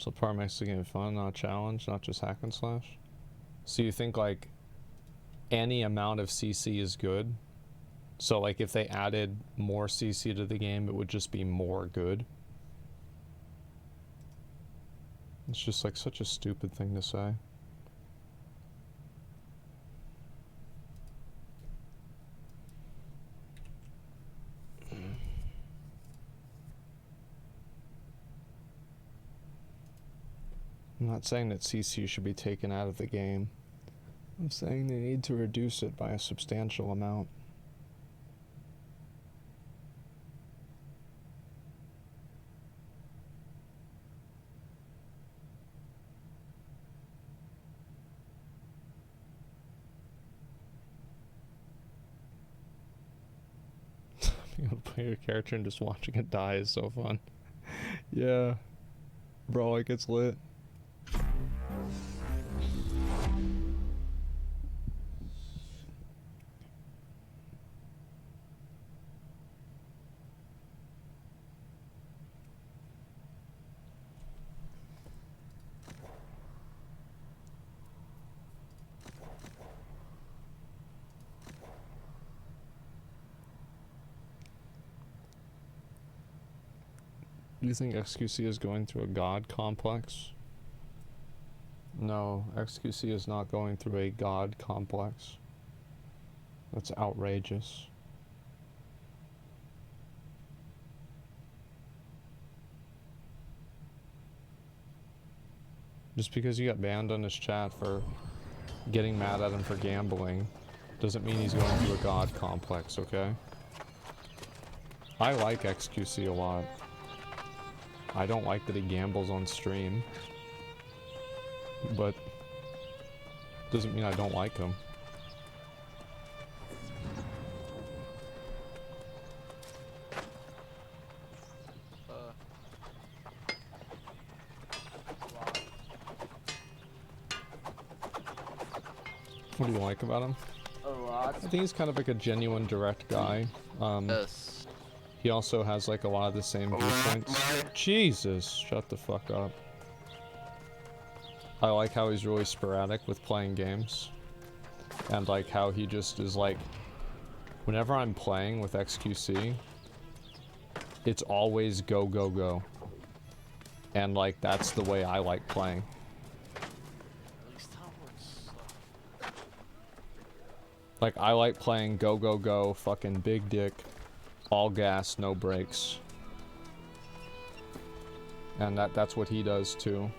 So part makes the game fun, not a challenge, not just hack and slash. So you think like any amount of CC is good? So like if they added more CC to the game, it would just be more good? It's just like such a stupid thing to say. I'm not saying that CC should be taken out of the game. I'm saying they need to reduce it by a substantial amount. Being able to play your character and just watching it die is so fun. Yeah. Bro, like it's lit. Do you think XQC is going through a god complex? No, XQC is not going through a god complex. That's outrageous. Just because you got banned on his chat for getting mad at him for gambling doesn't mean he's going through a god complex, okay? I like XQC a lot. I don't like that he gambles on stream, but doesn't mean I don't like him. What do you like about him? A lot. I think he's kind of like a genuine, direct guy. Yes. He also has like a lot of the same viewpoints. Jesus, shut the fuck up. I like how he's really sporadic with playing games. And like how he just is like, whenever I'm playing with XQC, it's always go, go, go. And like, that's the way I like playing. Like, I like playing go, go, go, fucking big dick, all gas, no brakes. And that's what he does too.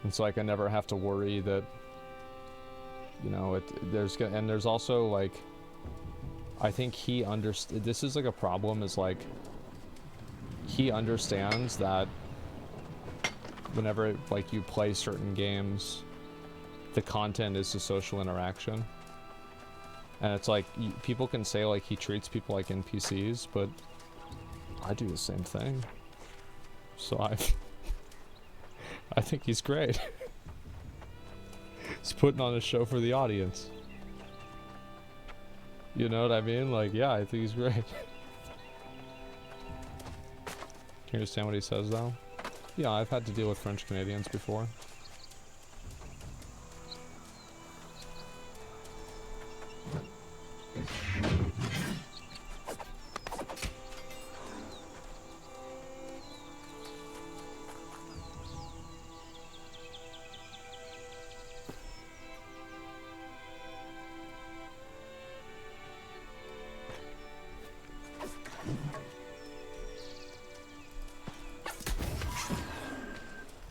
It's like I never have to worry that, you know, there's also like, I think he this is like a problem, is like, he understands that whenever like you play certain games, the content is the social interaction. And it's like, people can say like he treats people like NPCs, but I do the same thing. So I think he's great. He's putting on a show for the audience. You know what I mean? Like, yeah, I think he's great. Can you understand what he says though? Yeah, I've had to deal with French Canadians before.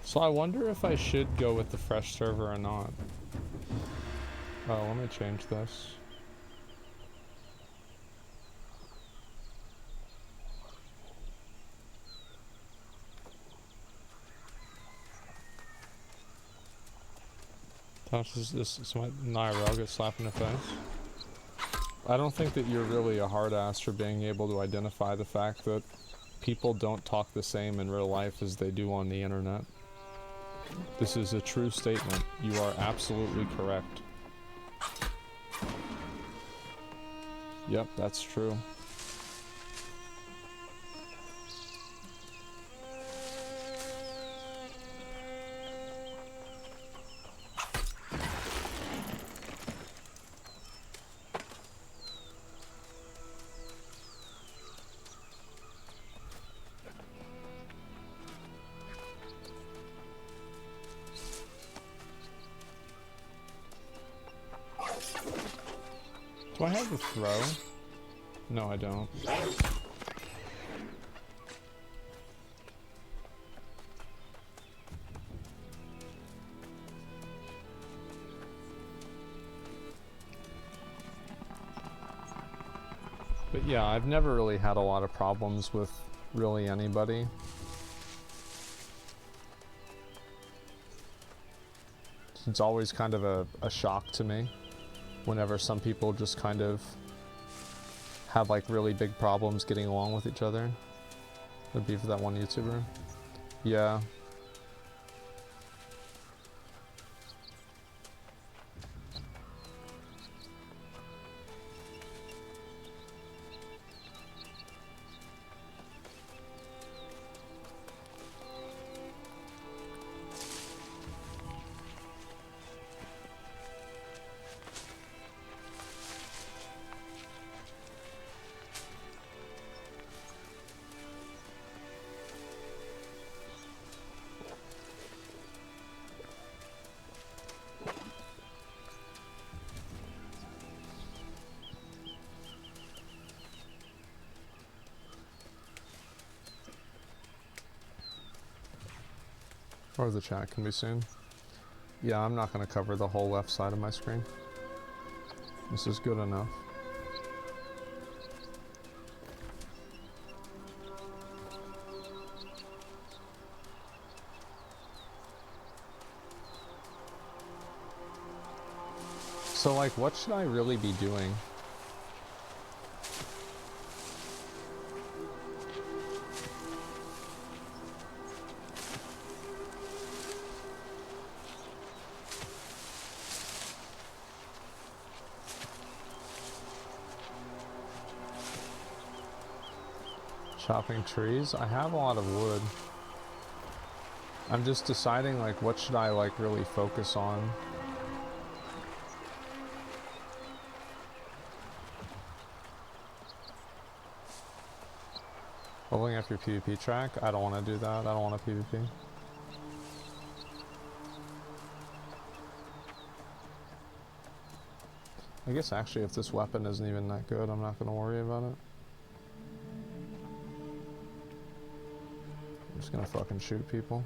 So I wonder if I should go with the fresh server or not. Oh, let me change this. So my Nairo gets slapped in the face. I don't think that you're really a hard ass for being able to identify the fact that people don't talk the same in real life as they do on the internet. This is a true statement. You are absolutely correct. Yep, that's true. Do I have the throw? No, I don't. But yeah, I've never really had a lot of problems with really anybody. It's always kind of a shock to me whenever some people just kind of have like really big problems getting along with each other. Would be for that one YouTuber. Yeah. Or the chat can be seen. Yeah, I'm not going to cover the whole left side of my screen. This is good enough. So like, what should I really be doing? Chopping trees? I have a lot of wood. I'm just deciding like what should I like really focus on. Leveling up your PvP track? I don't want to do that. I don't want to PvP. I guess actually if this weapon isn't even that good, I'm not going to worry about it. I'm just going to fucking shoot people.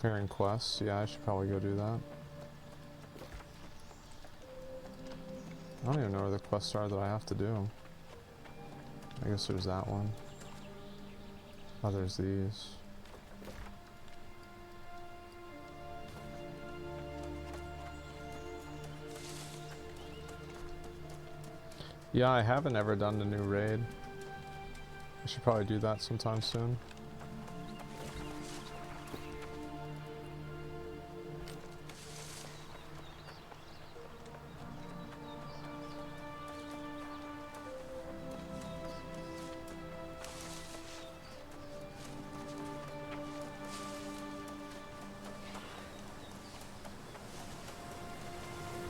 Clearing quests, yeah, I should probably go do that. I don't even know where the quests are that I have to do. I guess there's that one. Oh, there's these. Yeah, I haven't ever done a new raid. I should probably do that sometime soon.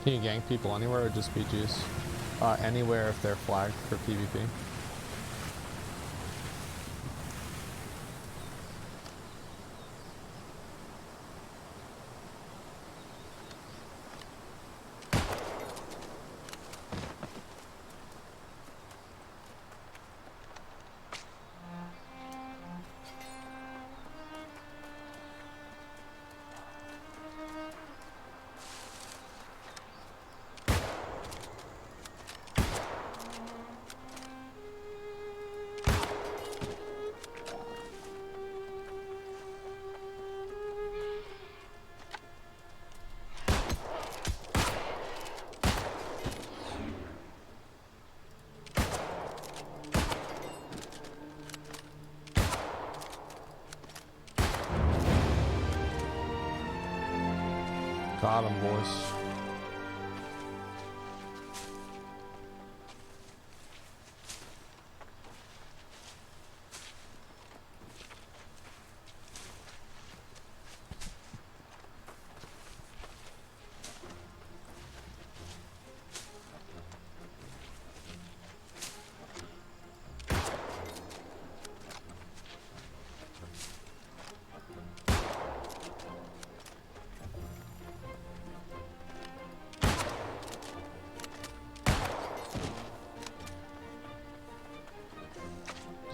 Can you gank people anywhere or just BGs? Anywhere if they're flagged for PvP. Got him, boys.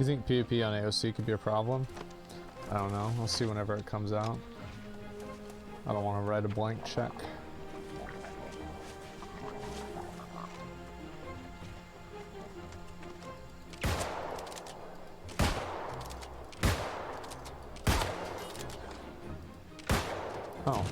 You think PvP on AOC could be a problem? I don't know. We'll see whenever it comes out. I don't want to write a blank check. Oh.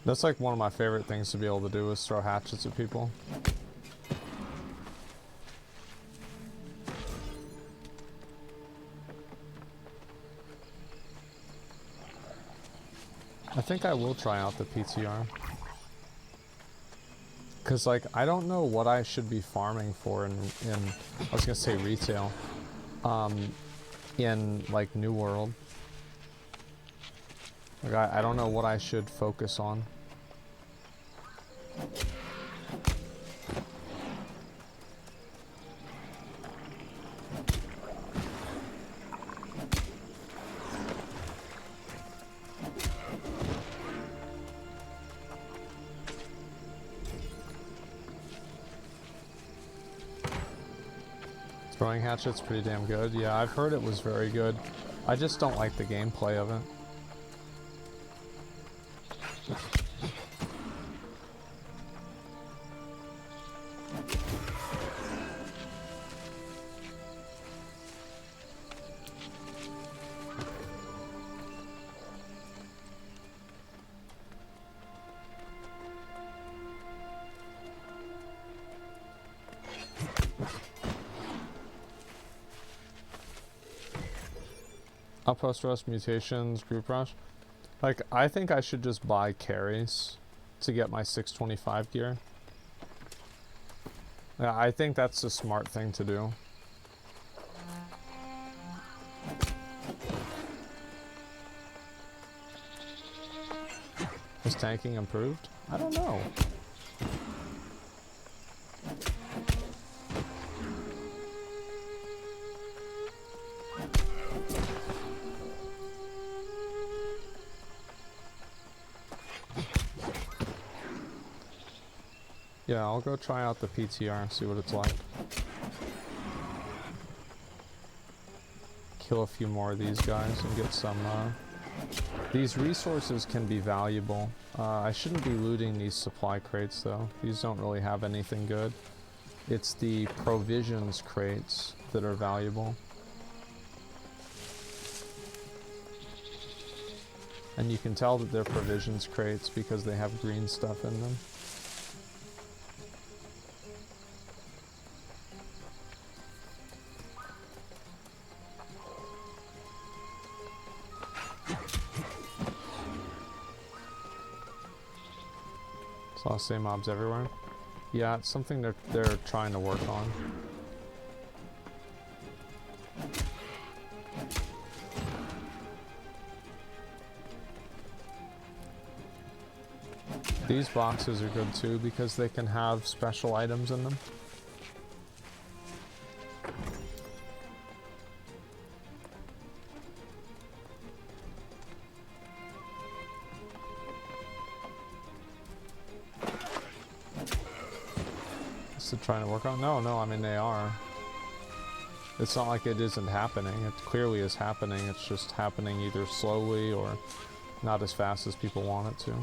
That's like one of my favorite things to be able to do is throw hatchets at people. I think I will try out the PTR. Cause like, I don't know what I should be farming for in I was gonna say retail. In like New World. Like I don't know what I should focus on. Throwing hatchet's pretty damn good. Yeah, I've heard it was very good. I just don't like the gameplay of it. Outpost rush, mutations, group rush. Like, I think I should just buy carries to get my 625 gear. Yeah, I think that's the smart thing to do. Is tanking improved? I don't know. Yeah, I'll go try out the PTR and see what it's like. Kill a few more of these guys and get some, these resources can be valuable. I shouldn't be looting these supply crates though. These don't really have anything good. It's the provisions crates that are valuable. And you can tell that they're provisions crates because they have green stuff in them. Saw same mobs everywhere. Yeah, it's something they're trying to work on. These boxes are good too because they can have special items in them. Trying to work on? No, I mean they are. It's not like it isn't happening. It clearly is happening. It's just happening either slowly or not as fast as people want it to.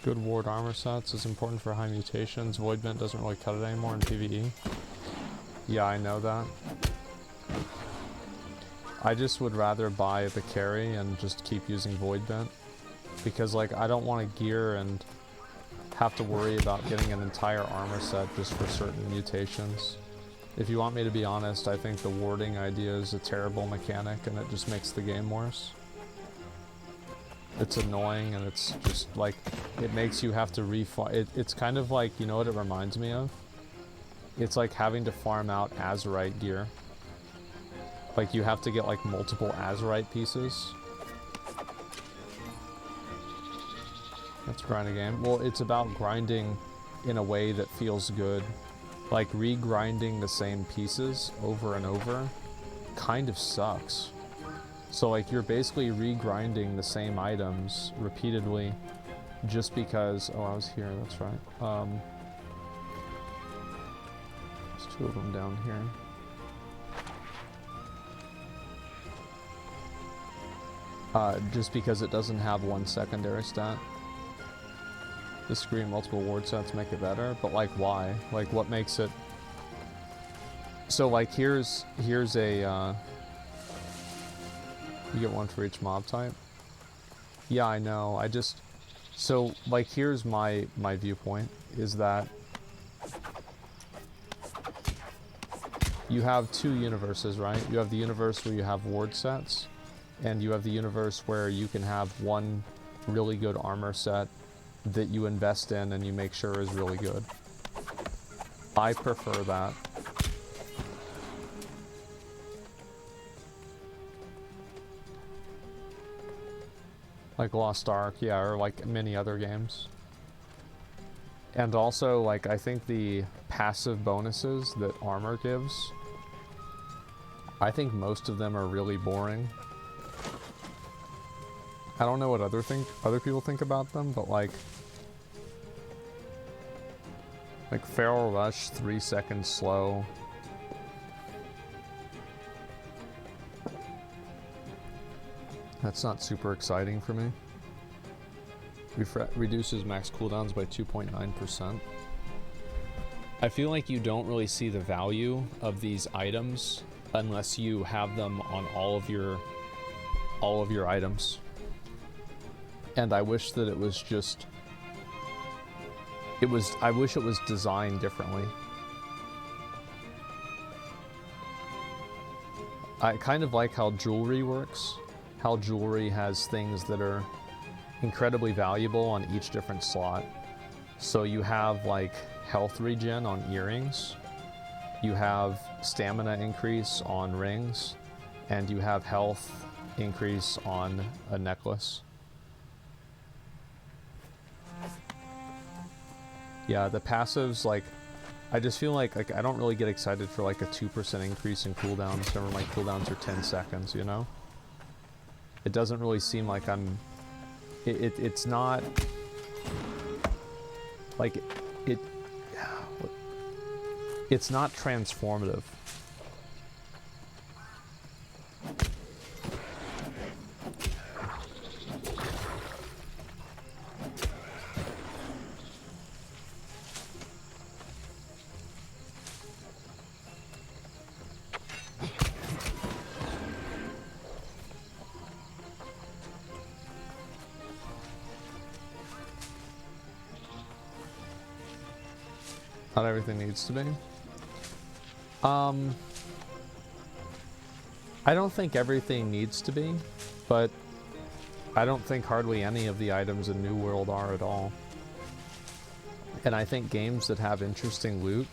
Good ward armor sets is important for high mutations. Void Bent doesn't really cut it anymore in PvE. Yeah, I know that. I just would rather buy the carry and just keep using Void Bent. Because, like, I don't want to gear and have to worry about getting an entire armor set just for certain mutations. If you want me to be honest, I think the warding idea is a terrible mechanic and it just makes the game worse. It's annoying and it's just, like, it makes you have to it's kind of like, you know what it reminds me of? It's like having to farm out Azurite gear. Like, you have to get, like, multiple Azurite pieces. Let's grind a game. Well, it's about grinding in a way that feels good. Like, re-grinding the same pieces over and over kind of sucks. So, like, you're basically re-grinding the same items repeatedly just because... Oh, I was here, that's right. There's two of them down here. Just because it doesn't have one secondary stat. Disagree, multiple ward sets make it better, but, like, why? Like, what makes it... So, like, here's a, you get one for each mob type? Yeah, I know, I just... So, like, here's my viewpoint, is that you have two universes, right? You have the universe where you have ward sets, and you have the universe where you can have one really good armor set that you invest in and you make sure is really good. I prefer that. Like Lost Ark, yeah, or like many other games. And also, like, I think the passive bonuses that armor gives, I think most of them are really boring. I don't know what other people think about them, but like Feral Rush, 3 seconds slow. That's not super exciting for me. Reduces max cooldowns by 2.9%. I feel like you don't really see the value of these items unless you have them on all of your items. And I wish that it was just... I wish it was designed differently. I kind of like how jewelry works. How jewelry has things that are incredibly valuable on each different slot. So you have, like, health regen on earrings, you have stamina increase on rings, and you have health increase on a necklace. Yeah, the passives, like, I just feel like I don't really get excited for, like, a 2% increase in cooldowns whenever my cooldowns are 10 seconds, you know? It doesn't really seem like I'm... It's not... Like, it's not transformative. Not everything needs to be. I don't think everything needs to be, but I don't think hardly any of the items in New World are at all. And I think games that have interesting loot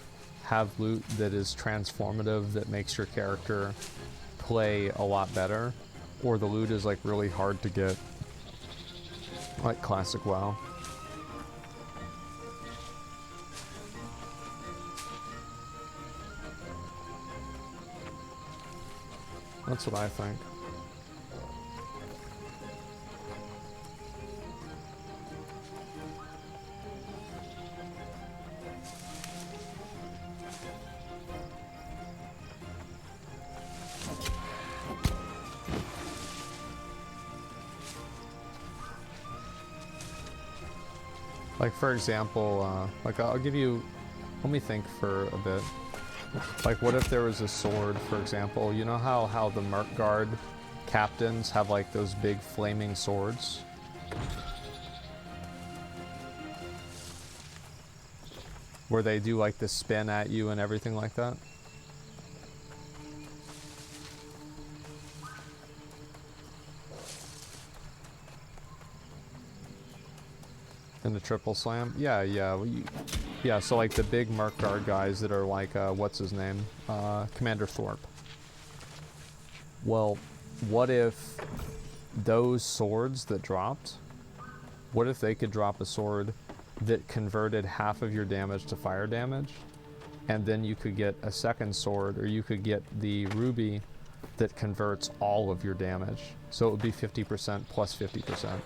have loot that is transformative, that makes your character play a lot better, or the loot is, like, really hard to get, like classic WoW. That's what I think. Like for example, like I'll give you, let me think for a bit. Like what if there was a sword, for example, you know how the Merc Guard captains have like those big flaming swords? Where they do like the spin at you and everything like that? In the triple slam? Yeah, yeah. Well, yeah, so like the big Merc Guard guys that are like, what's his name? Commander Thorpe. Well, what if those swords that dropped, what if they could drop a sword that converted half of your damage to fire damage? And then you could get a second sword, or you could get the ruby that converts all of your damage. So it would be 50% plus 50%.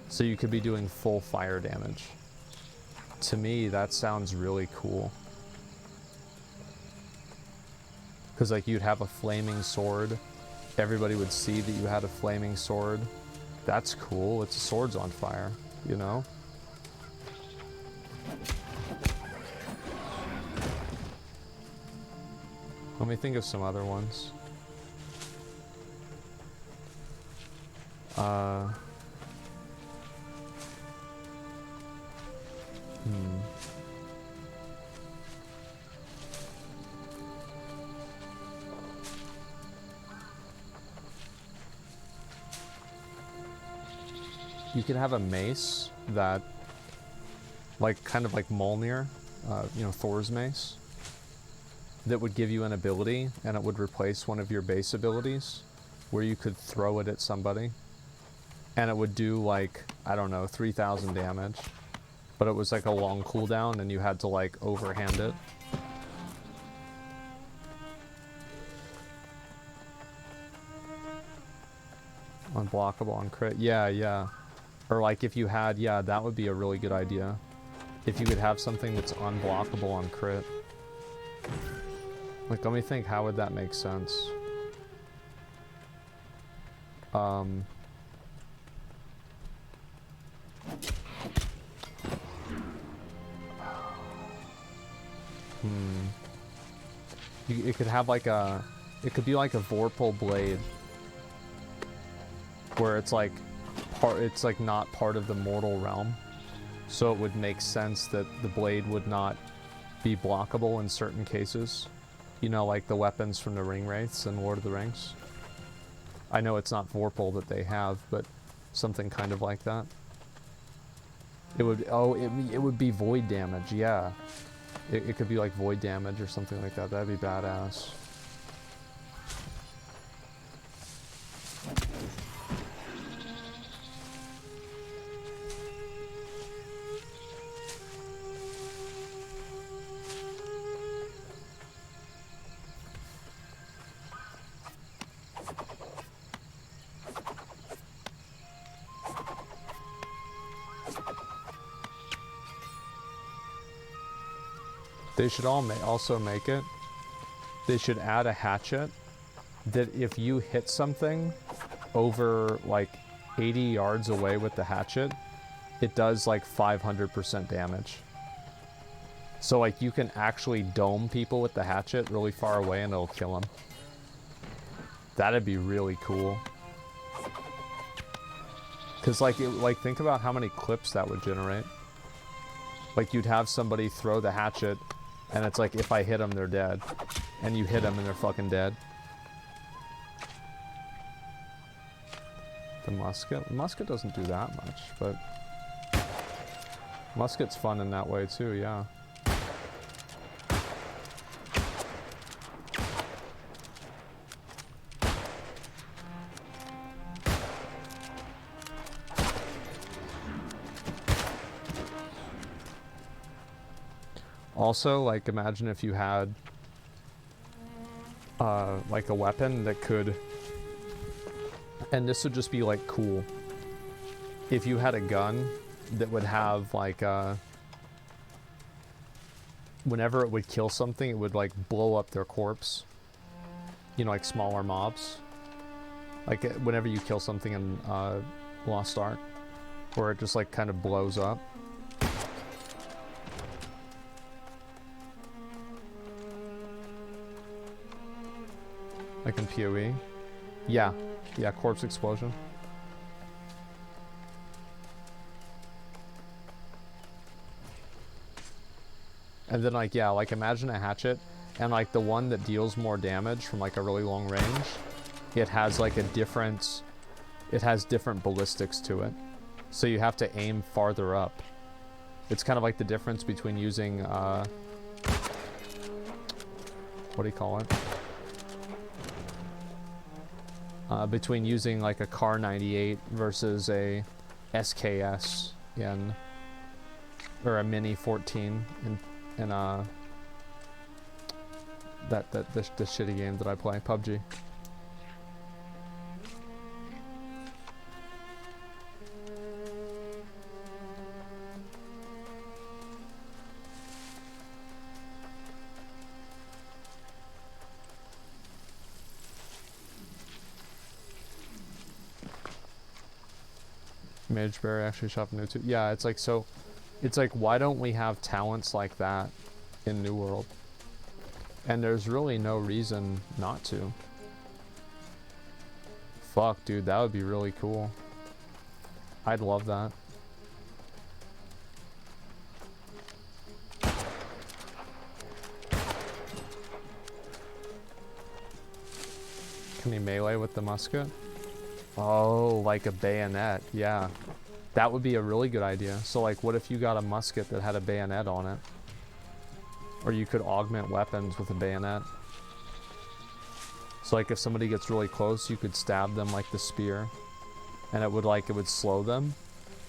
So you could be doing full fire damage. To me, that sounds really cool. Because like you'd have a flaming sword. Everybody would see that you had a flaming sword. That's cool. It's a sword's on fire, you know? Let me think of some other ones. You could have a mace that, like, kind of like Mjolnir, you know, Thor's mace, that would give you an ability, and it would replace one of your base abilities, where you could throw it at somebody, and it would do, like, I don't know, 3,000 damage, but it was like a long cooldown, and you had to, like, overhand it. Unblockable on crit. Yeah, yeah. Or like if you had, yeah, that would be a really good idea. If you could have something that's unblockable on crit. Like, let me think, how would that make sense? It could have like a, it could be like a Vorpal blade, where it's like it's like not part of the mortal realm, so it would make sense that the blade would not be blockable in certain cases, you know, like the weapons from the ring wraiths in Lord of the Rings. I know it's not Vorpal that they have, but something kind of like that. It would, oh, it would be void damage, yeah. It could be like void damage or something like that. That'd be badass. They should also make it. They should add a hatchet that if you hit something over like 80 yards away with the hatchet, it does like 500% damage. So like you can actually dome people with the hatchet really far away and it'll kill them. That'd be really cool. Cause like think about how many clips that would generate. Like you'd have somebody throw the hatchet, and it's like, if I hit them, they're dead. And you hit them, and they're fucking dead. The musket? Musket doesn't do that much, but... Musket's fun in that way, too, yeah. Also, like, imagine if you had, like a weapon that could, and this would just be, like, cool. If you had a gun that would have, like, whenever it would kill something, it would, like, blow up their corpse. You know, like smaller mobs. Like, whenever you kill something in, Lost Ark, where it just, like, kind of blows up. Like in PoE. Yeah. Yeah, corpse explosion. And then like, yeah, like imagine a hatchet and like the one that deals more damage from like a really long range, it has like a different, it has different ballistics to it. So you have to aim farther up. It's kind of like the difference between using, what do you call it? Between using like a Car 98 versus a SKS in, or a Mini 14 in this shitty game that I play, PUBG. Mageberry actually shop new too. Yeah, it's like, so it's like, why don't we have talents like that in New World? And there's really no reason not to. Fuck, dude, that would be really cool. I'd love that. Can he melee with the musket? Oh, like a bayonet, yeah. That would be a really good idea. So like, what if you got a musket that had a bayonet on it? Or you could augment weapons with a bayonet. So like if somebody gets really close, you could stab them like the spear. And it would slow them.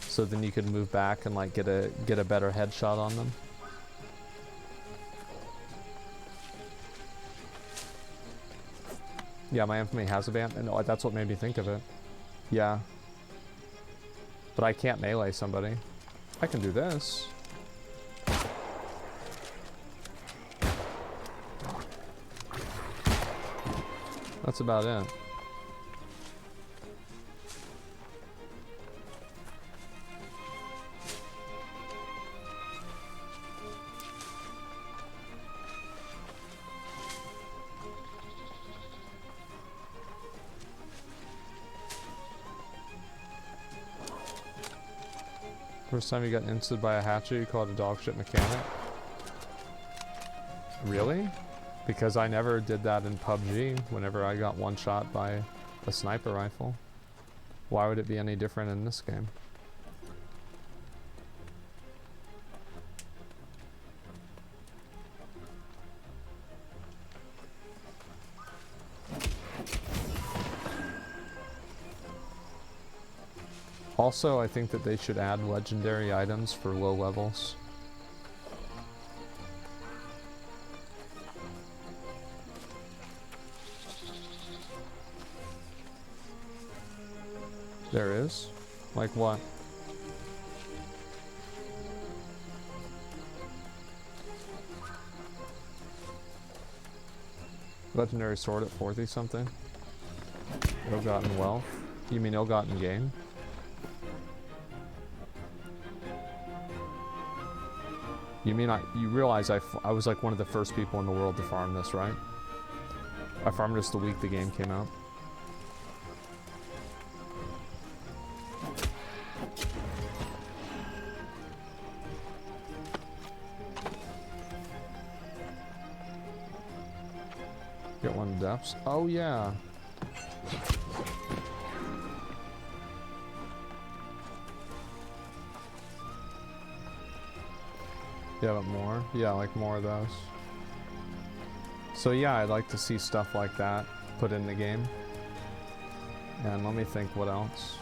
So then you could move back and like get a better headshot on them. Yeah, my infamy has a bayonet, and that's what made me think of it. Yeah. But I can't melee somebody. I can do this. That's about it. First time you got insted by a hatchet, you call it a dog shit mechanic? Really? Because I never did that in PUBG whenever I got one shot by a sniper rifle. Why would it be any different in this game? Also, I think that they should add legendary items for low levels. There is? Like what? Legendary sword at 40 something? Ill-gotten wealth? You mean ill-gotten gain? You mean you realize I was like one of the first people in the world to farm this, right? I farmed this the week the game came out. Get one of the depths. Oh yeah. Yeah, but more? Yeah, like more of those. So yeah, I'd like to see stuff like that put in the game. And let me think what else.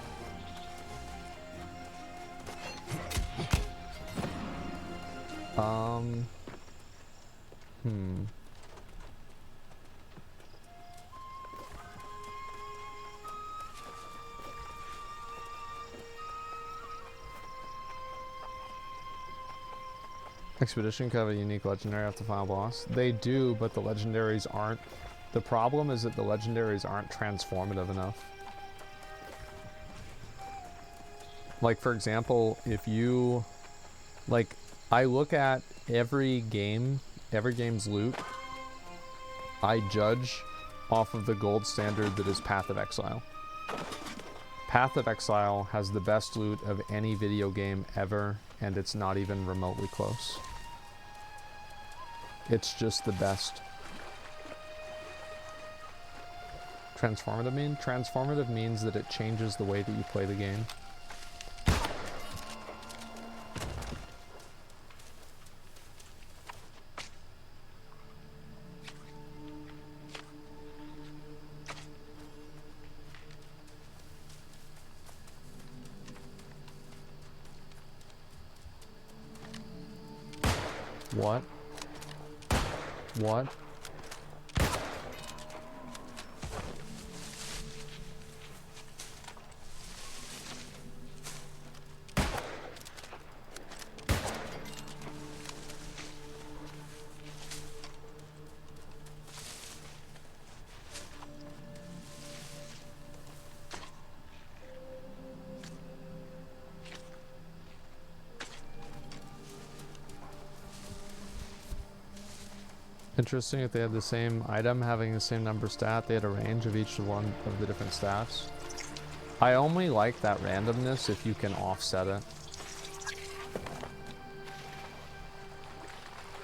Expedition could have a unique legendary after the final boss. They do, but the legendaries aren't. The problem is that the legendaries aren't transformative enough. Like, for example, if you... Like, I look at every game's loot. I judge off of the gold standard that is Path of Exile. Path of Exile has the best loot of any video game ever, and it's not even remotely close. It's just the best. Transformative mean? Transformative means that it changes the way that you play the game. What? What? Interesting if they had the same item having the same number stat, they had a range of each one of the different stats. I only like that randomness if you can offset it.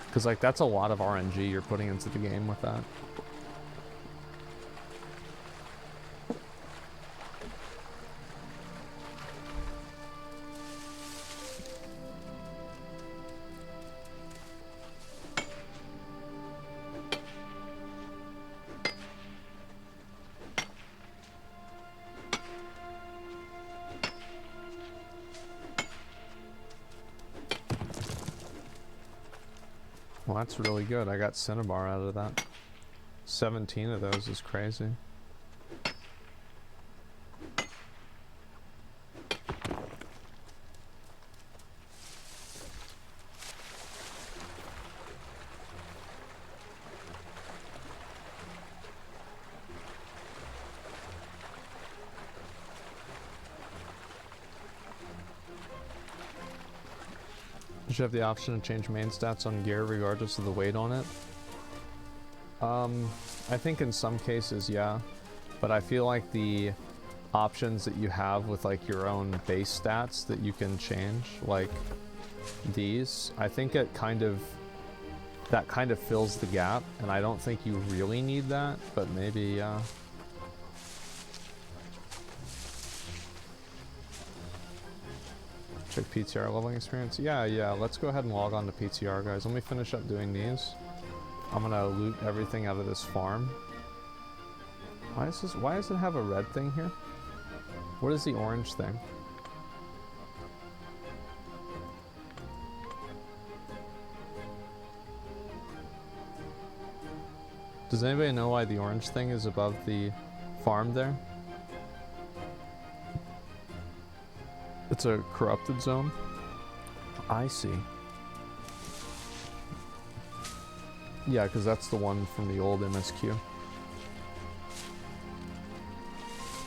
Because like that's a lot of RNG you're putting into the game with that. Well, that's really good. I got Cinnabar out of that. 17 of those is crazy. You should have the option to change main stats on gear regardless of the weight on it. I think in some cases, yeah. But I feel like the options that you have with like your own base stats that you can change, like these, I think that kind of fills the gap, and I don't think you really need that, but maybe, yeah. Check PTR leveling experience. Yeah, let's go ahead and log on to PTR, guys. Let me finish up doing these. I'm gonna loot everything out of this farm. Why does it have a red thing here? What is the orange thing? Does anybody know why the orange thing is above the farm there? It's a corrupted zone. I see. Yeah, because that's the one from the old MSQ.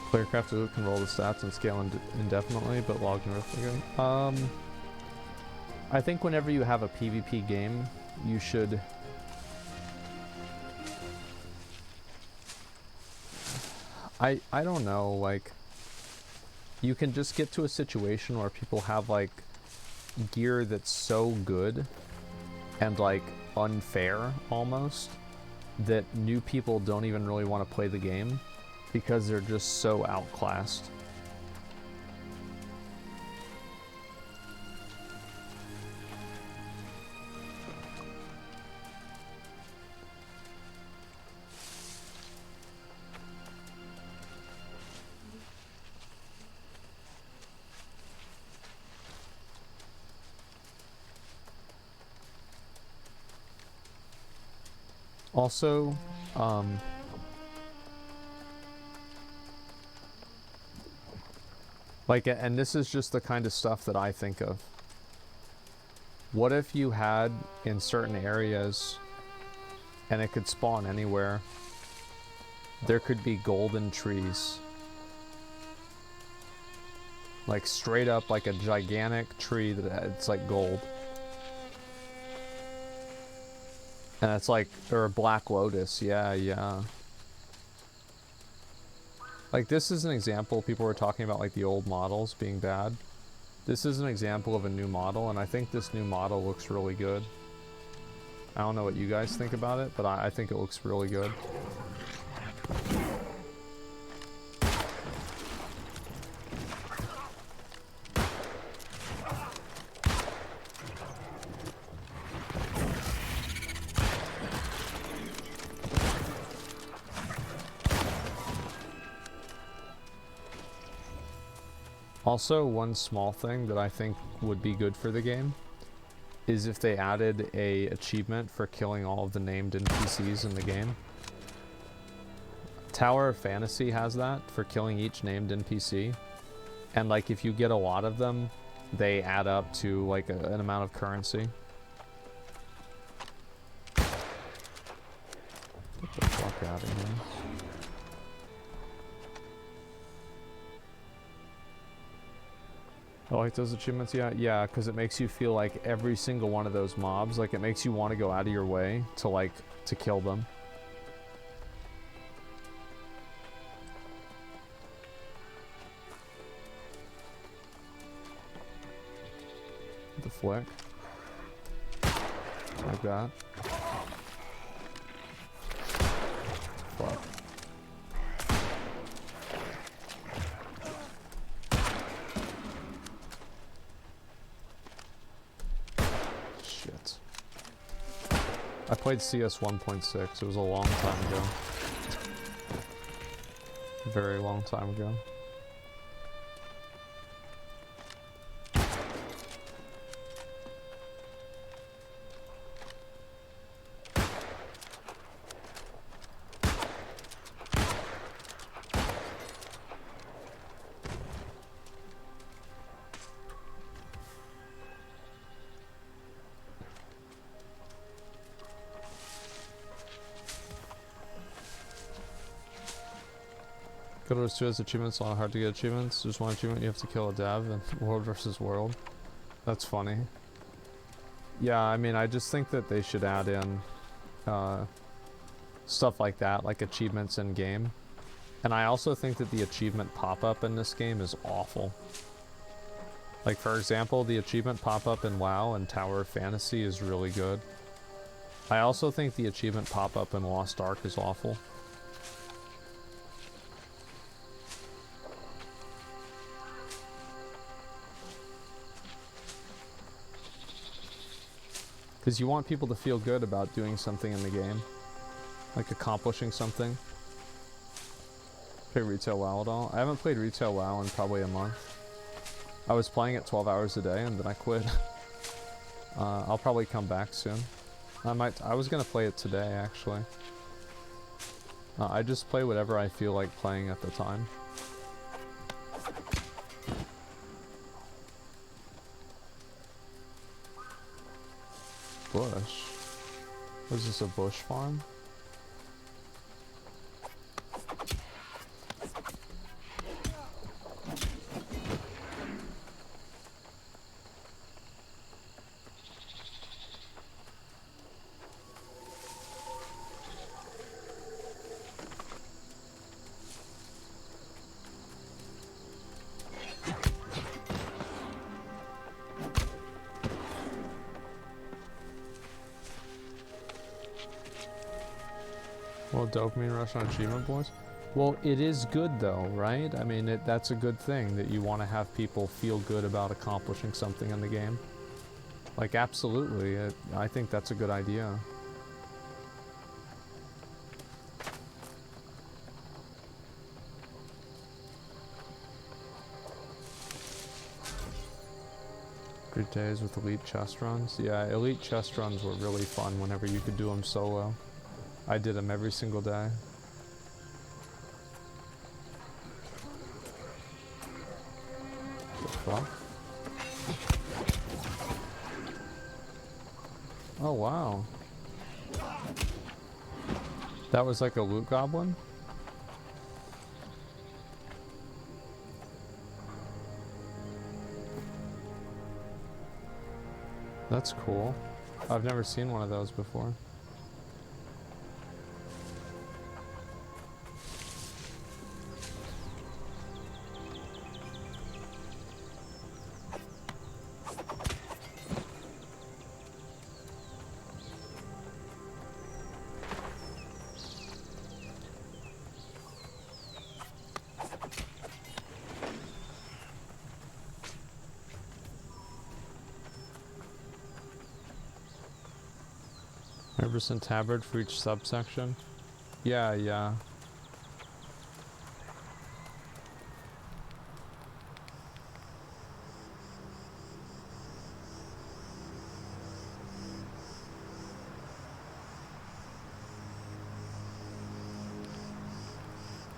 Playercraft loot can roll the stats and scale indefinitely, but logged and refigure. I think whenever you have a PvP game, you should... I don't know, like... You can just get to a situation where people have like gear that's so good and like unfair almost that new people don't even really want to play the game because they're just so outclassed. Also, like, and this is just the kind of stuff that I think of. What if you had in certain areas, and it could spawn anywhere, there could be golden trees. Like straight up like a gigantic tree that it's like gold. And it's like, or a black lotus, yeah. Like, this is an example. People were talking about, like, the old models being bad. This is an example of a new model, and I think this new model looks really good. I don't know what you guys think about it, but I think it looks really good. Also, one small thing that I think would be good for the game is if they added a achievement for killing all of the named NPCs in the game. Tower of Fantasy has that for killing each named NPC. And like if you get a lot of them, they add up to like an amount of currency. Get the fuck out of here. I like those achievements, yeah, because it makes you feel like every single one of those mobs, like it makes you want to go out of your way to to kill them. The flick. Like that. Fuck. I played CS 1.6. It was a long time ago. Very long time ago. God of War 2 has achievements, a lot hard to get achievements. Just one achievement, you have to kill a dev in World versus World. That's funny. Yeah, I mean, I just think that they should add in stuff like that, like achievements in game. And I also think that the achievement pop-up in this game is awful. Like, for example, the achievement pop-up in WoW and Tower of Fantasy is really good. I also think the achievement pop-up in Lost Ark is awful. Because you want people to feel good about doing something in the game. Like accomplishing something. Play Retail WoW at all? I haven't played Retail WoW in probably a month. I was playing it 12 hours a day and then I quit. I'll probably come back soon. I was gonna play it today actually. I just play whatever I feel like playing at the time. Bush? Was this a bush farm? Dopamine rush on achievement boards? Well, it is good though, right? I mean, that's a good thing that you want to have people feel good about accomplishing something in the game. Like, absolutely. I think that's a good idea. Good days with elite chest runs. Yeah, elite chest runs were really fun whenever you could do them solo. I did them every single day. The fuck? Oh wow. That was like a loot goblin? That's cool. I've never seen one of those before. 100% tabard for each subsection. Yeah, yeah.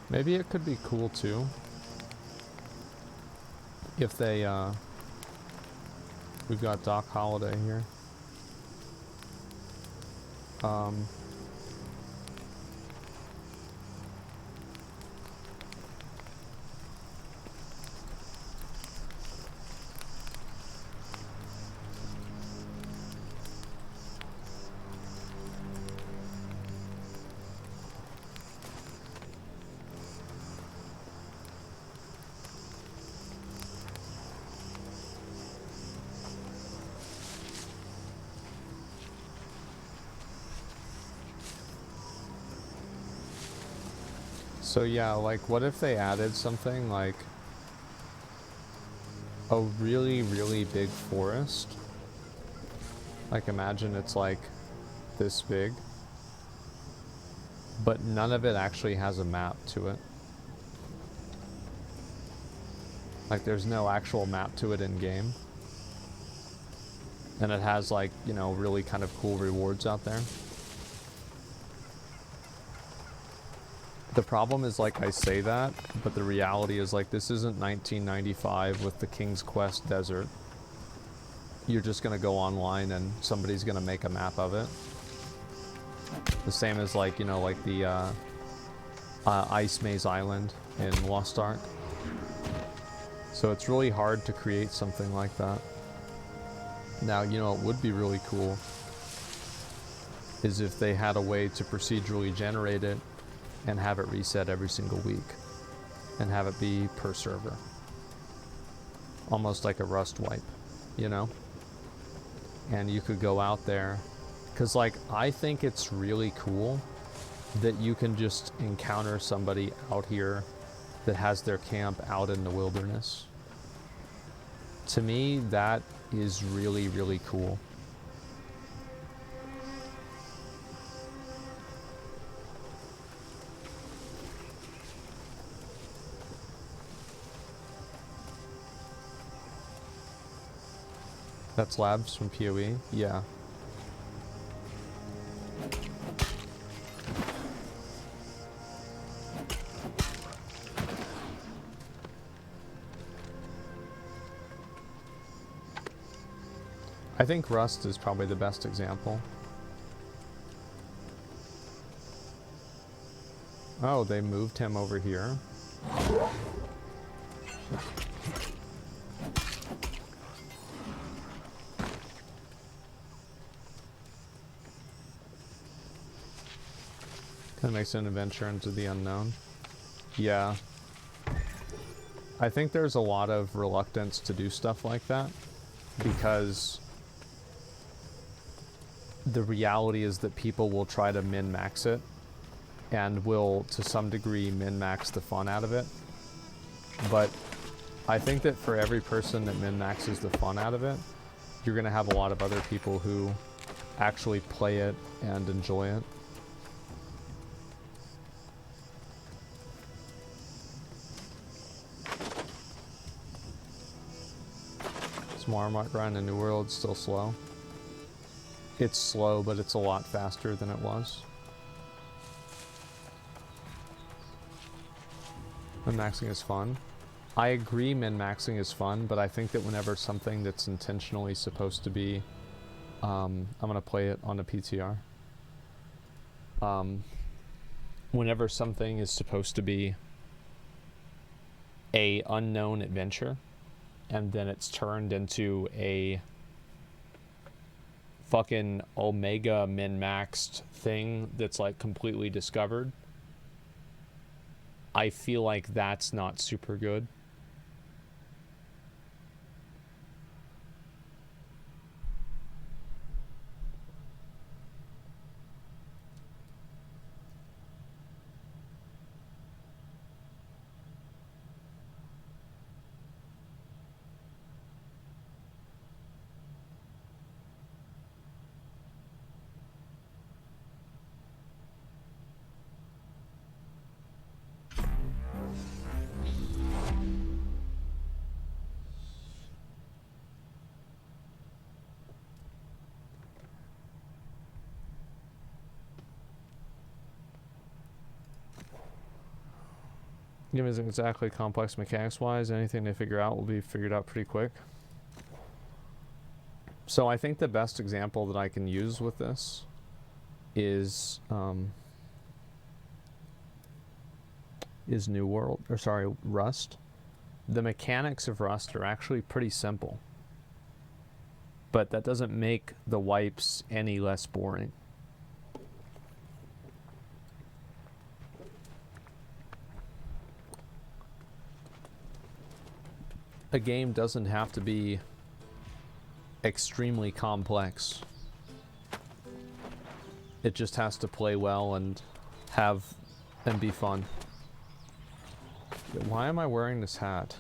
Maybe it could be cool too if they, we've got Doc Holliday here. So yeah, like what if they added something like a really, really big forest? Like imagine it's like this big, but none of it actually has a map to it. Like there's no actual map to it in game. And it has like, you know, really kind of cool rewards out there. The problem is, like, I say that, but the reality is, like, this isn't 1995 with the King's Quest desert. You're just gonna go online and somebody's gonna make a map of it. The same as, like, you know, like the Ice Maze Island in Lost Ark. So it's really hard to create something like that. Now, you know, it would be really cool is if they had a way to procedurally generate it and have it reset every single week and have it be per server, almost like a Rust wipe, you know. And you could go out there, because like I think it's really cool that you can just encounter somebody out here that has their camp out in the wilderness. To me, that is really, really cool. That's labs from PoE? Yeah. I think Rust is probably the best example. Oh, they moved him over here. Kind of makes an adventure into the unknown. Yeah. I think there's a lot of reluctance to do stuff like that because the reality is that people will try to min-max it and will, to some degree, min-max the fun out of it. But I think that for every person that min-maxes the fun out of it, you're going to have a lot of other people who actually play it and enjoy it. Marmot grind in New World still slow. It's slow, but it's a lot faster than it was. Min-maxing is fun. I agree min-maxing is fun, but I think that whenever something that's intentionally supposed to be... I'm going to play it on a PTR. Whenever something is supposed to be a unknown adventure, and then it's turned into a fucking omega min-maxed thing that's like completely discovered, I feel like that's not super good. Game isn't exactly complex mechanics-wise. Anything they figure out will be figured out pretty quick. So I think the best example that I can use with this is New World, or sorry, Rust. The mechanics of Rust are actually pretty simple, but that doesn't make the wipes any less boring. A game doesn't have to be extremely complex. It just has to play well and be fun. Why am I wearing this hat?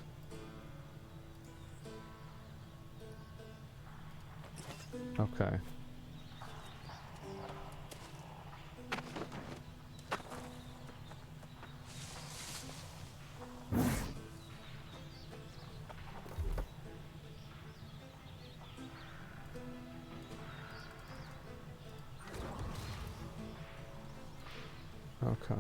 Okay. Okay.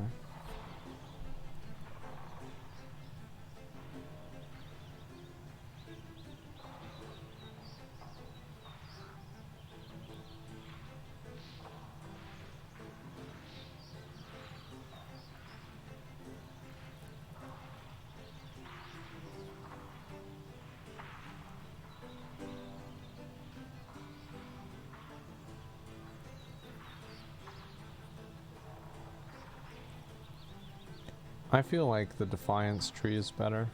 I feel like the Defiance tree is better.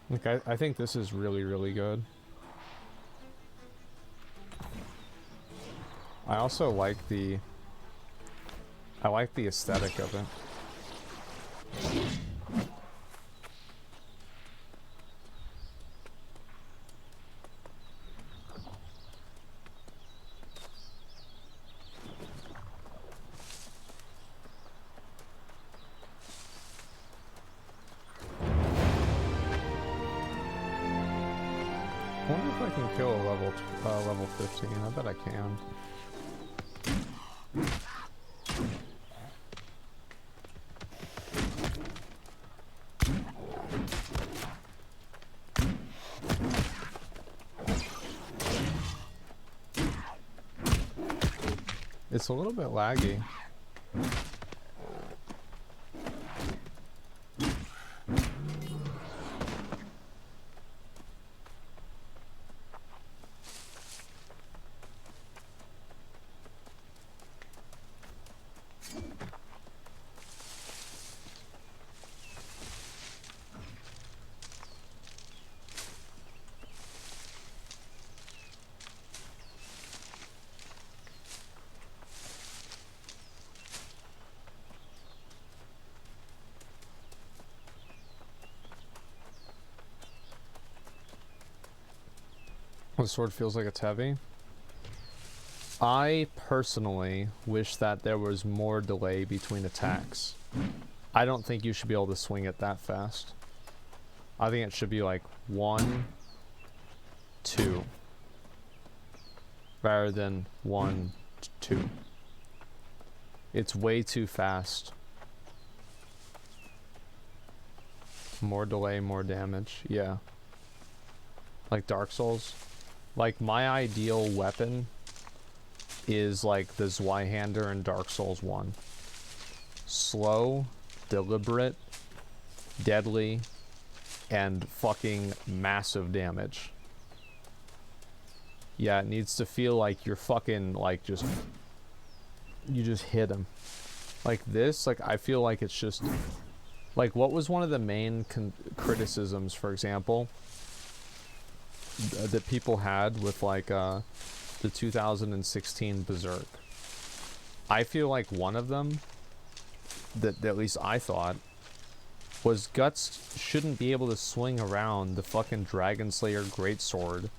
Like, I think this is really, really good. I also like the aesthetic of it. I wonder if I can kill a level 15. I bet I can. It's a little bit laggy. The sword feels like it's heavy. I personally wish that there was more delay between attacks. I don't think you should be able to swing it that fast. I think it should be like 1, 2, rather than 1, 2. It's way too fast. More delay, more damage. Yeah. Like Dark Souls. Like, my ideal weapon is like the Zweihander in Dark Souls 1. Slow, deliberate, deadly, and fucking massive damage. Yeah, it needs to feel like you're fucking, like, you just hit him. Like this, like, I feel like it's just, like, what was one of the main criticisms, for example, that people had with, like, the 2016 Berserk? I feel like one of them, that at least I thought, was Guts shouldn't be able to swing around the fucking Dragon Slayer Greatsword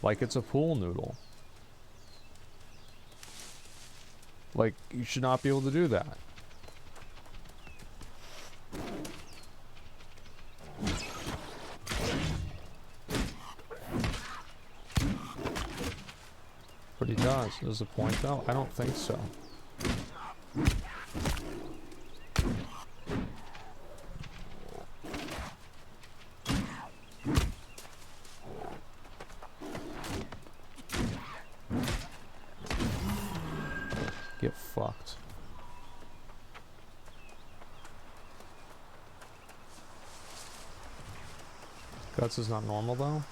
like it's a pool noodle. Like, you should not be able to do that. does. There's a point though? I don't think so. Get fucked. Guts is not normal though.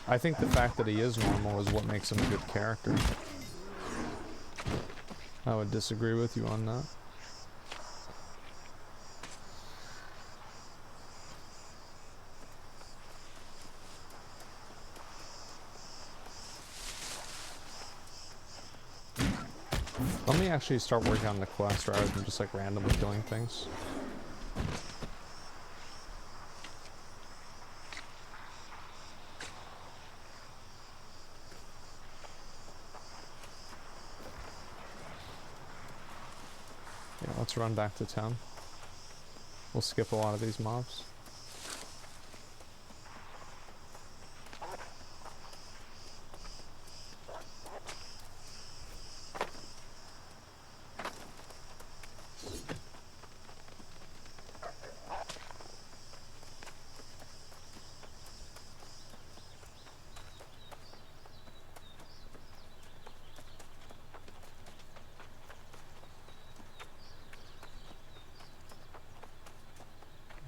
I think the fact that he is normal is what makes him a good character. I would disagree with you on that. Let me actually start working on the quest rather than just like randomly killing things. Yeah, let's run back to town. We'll skip a lot of these mobs.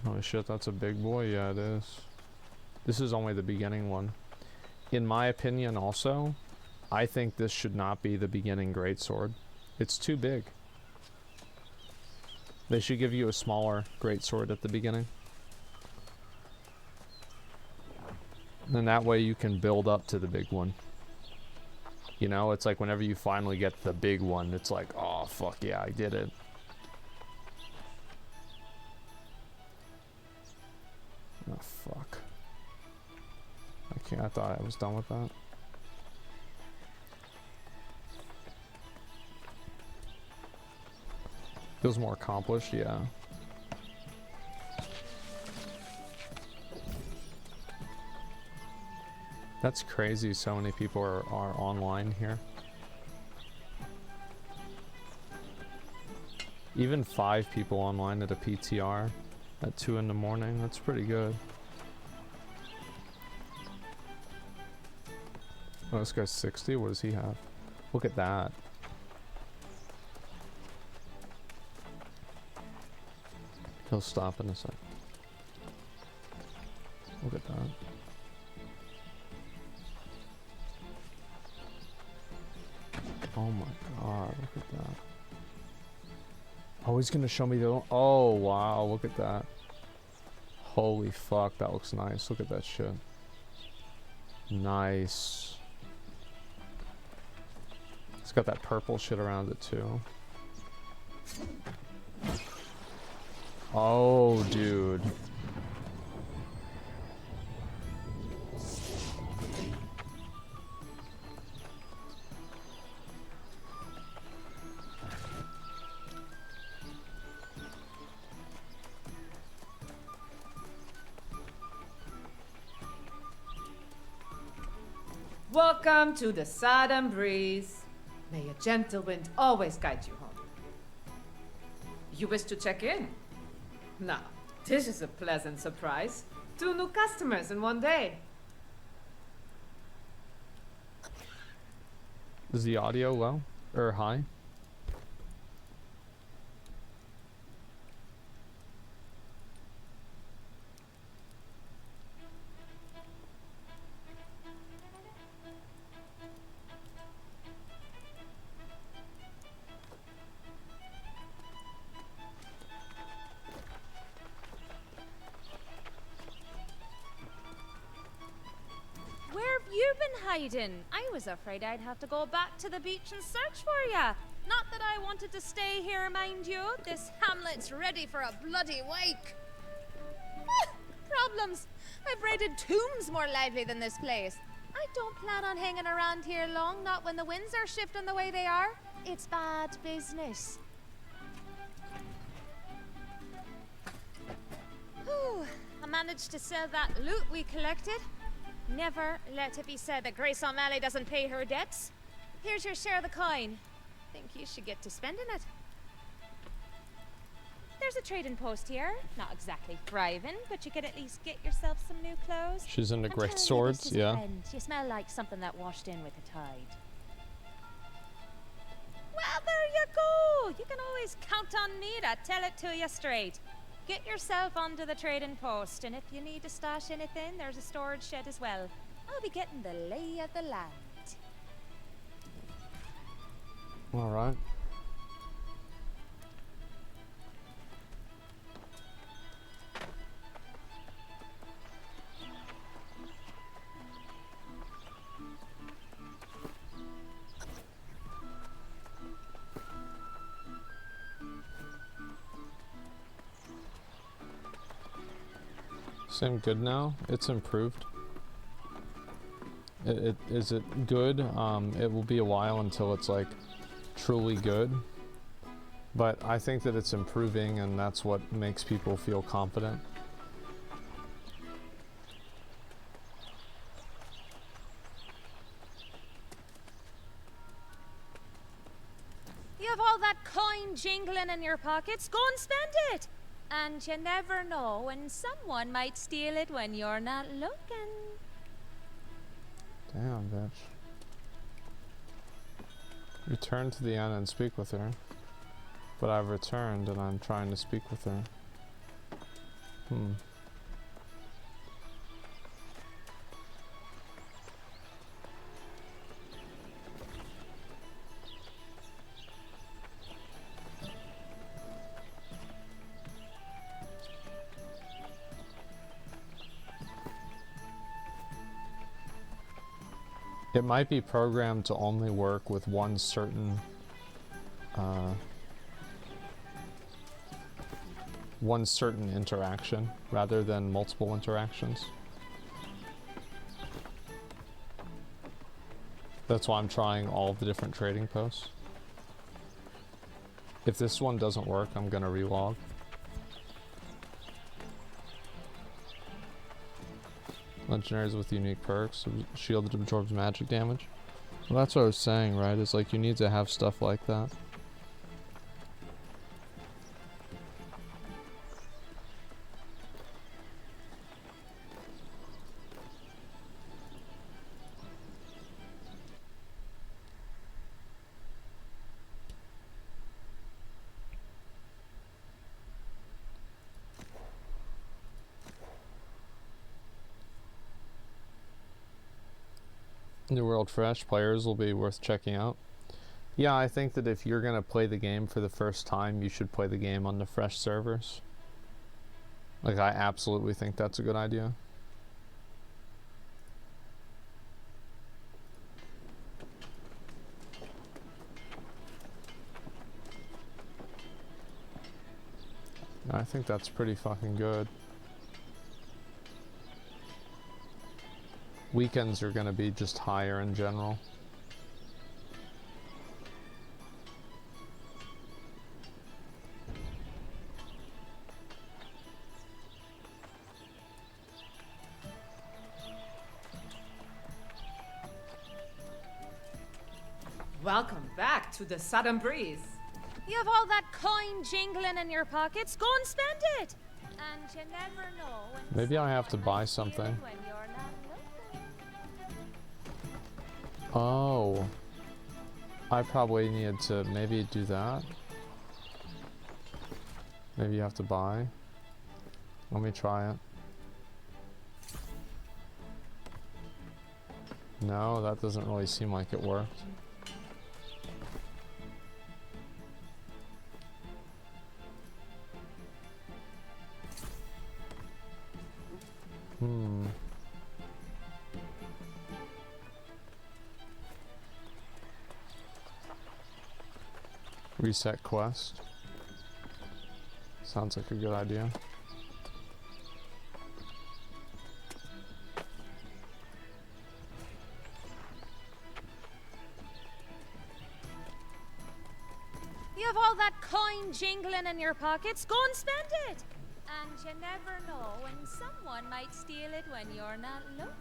Oh shit, that's a big boy. Yeah, it is. This is only the beginning one. In my opinion also, I think this should not be the beginning greatsword. It's too big. They should give you a smaller greatsword at the beginning. And that way you can build up to the big one. You know, it's like whenever you finally get the big one, it's like, oh fuck yeah, I did it. Oh fuck. I thought I was done with that. Feels more accomplished, yeah. That's crazy, so many people are online here. Even 5 people online at a PTR at 2 in the morning, that's pretty good. Oh, this guy's 60, what does he have? Look at that. He'll stop in a sec. Look at that. Oh my god, look at that. Oh, he's gonna show me the... Oh, wow, look at that. Holy fuck, that looks nice. Look at that shit. Nice. It's got that purple shit around it, too. Oh, dude. Welcome to the Southern Breeze. May a gentle wind always guide you home. You wish to check in? Now, this is a pleasant surprise. 2 new customers in one day. Is the audio low? Or high? Hiding. I was afraid I'd have to go back to the beach and search for ya. Not that I wanted to stay here, mind you. This hamlet's ready for a bloody wake. Problems. I've raided tombs more lively than this place. I don't plan on hanging around here long, not when the winds are shifting the way they are. It's bad business. Whew. I managed to sell that loot we collected. Never let it be said that Grace O'Malley doesn't pay her debts. Here's your share of the coin. Think you should get to spending it. There's a trading post here. Not exactly thriving, but you could at least get yourself some new clothes. She's into And great tell me swords, this is a yeah. friend. You smell like something that washed in with the tide. Well, there you go. You can always count on me to tell it to you straight. Get yourself onto the trading post, and if you need to stash anything, there's a storage shed as well. I'll be getting the lay of the land. All right. Same good now? It's improved. Is it good? It will be a while until it's like truly good. But I think that it's improving, and that's what makes people feel confident. You have all that coin jingling in your pockets. Go and spend it. And you never know when someone might steal it when you're not looking. Damn, bitch. Return to the inn and speak with her. But I've returned and I'm trying to speak with her. It might be programmed to only work with one certain interaction rather than multiple interactions. That's why I'm trying all of the different trading posts. If this one doesn't work, I'm gonna relog. Legendaries with unique perks, shield that absorbs magic damage. Well, that's what I was saying, right? It's like you need to have stuff like that. New World Fresh players will be worth checking out. Yeah, I think that if you're gonna play the game for the first time, you should play the game on the fresh servers. Like, I absolutely think that's a good idea. I think that's pretty fucking good. Weekends are gonna be just higher in general. Welcome back to the Southern Breeze. You have all that coin jingling in your pockets. Go and spend it. And you never know when Maybe I have to someone buy might steal it something. when you're not looking. Oh. I probably needed to maybe do that. Maybe you have to buy. Let me try it. No, that doesn't really seem like it worked. Reset quest. Sounds like a good idea. You have all that coin jingling in your pockets. Go and spend it. And you never know when someone might steal it when you're not looking.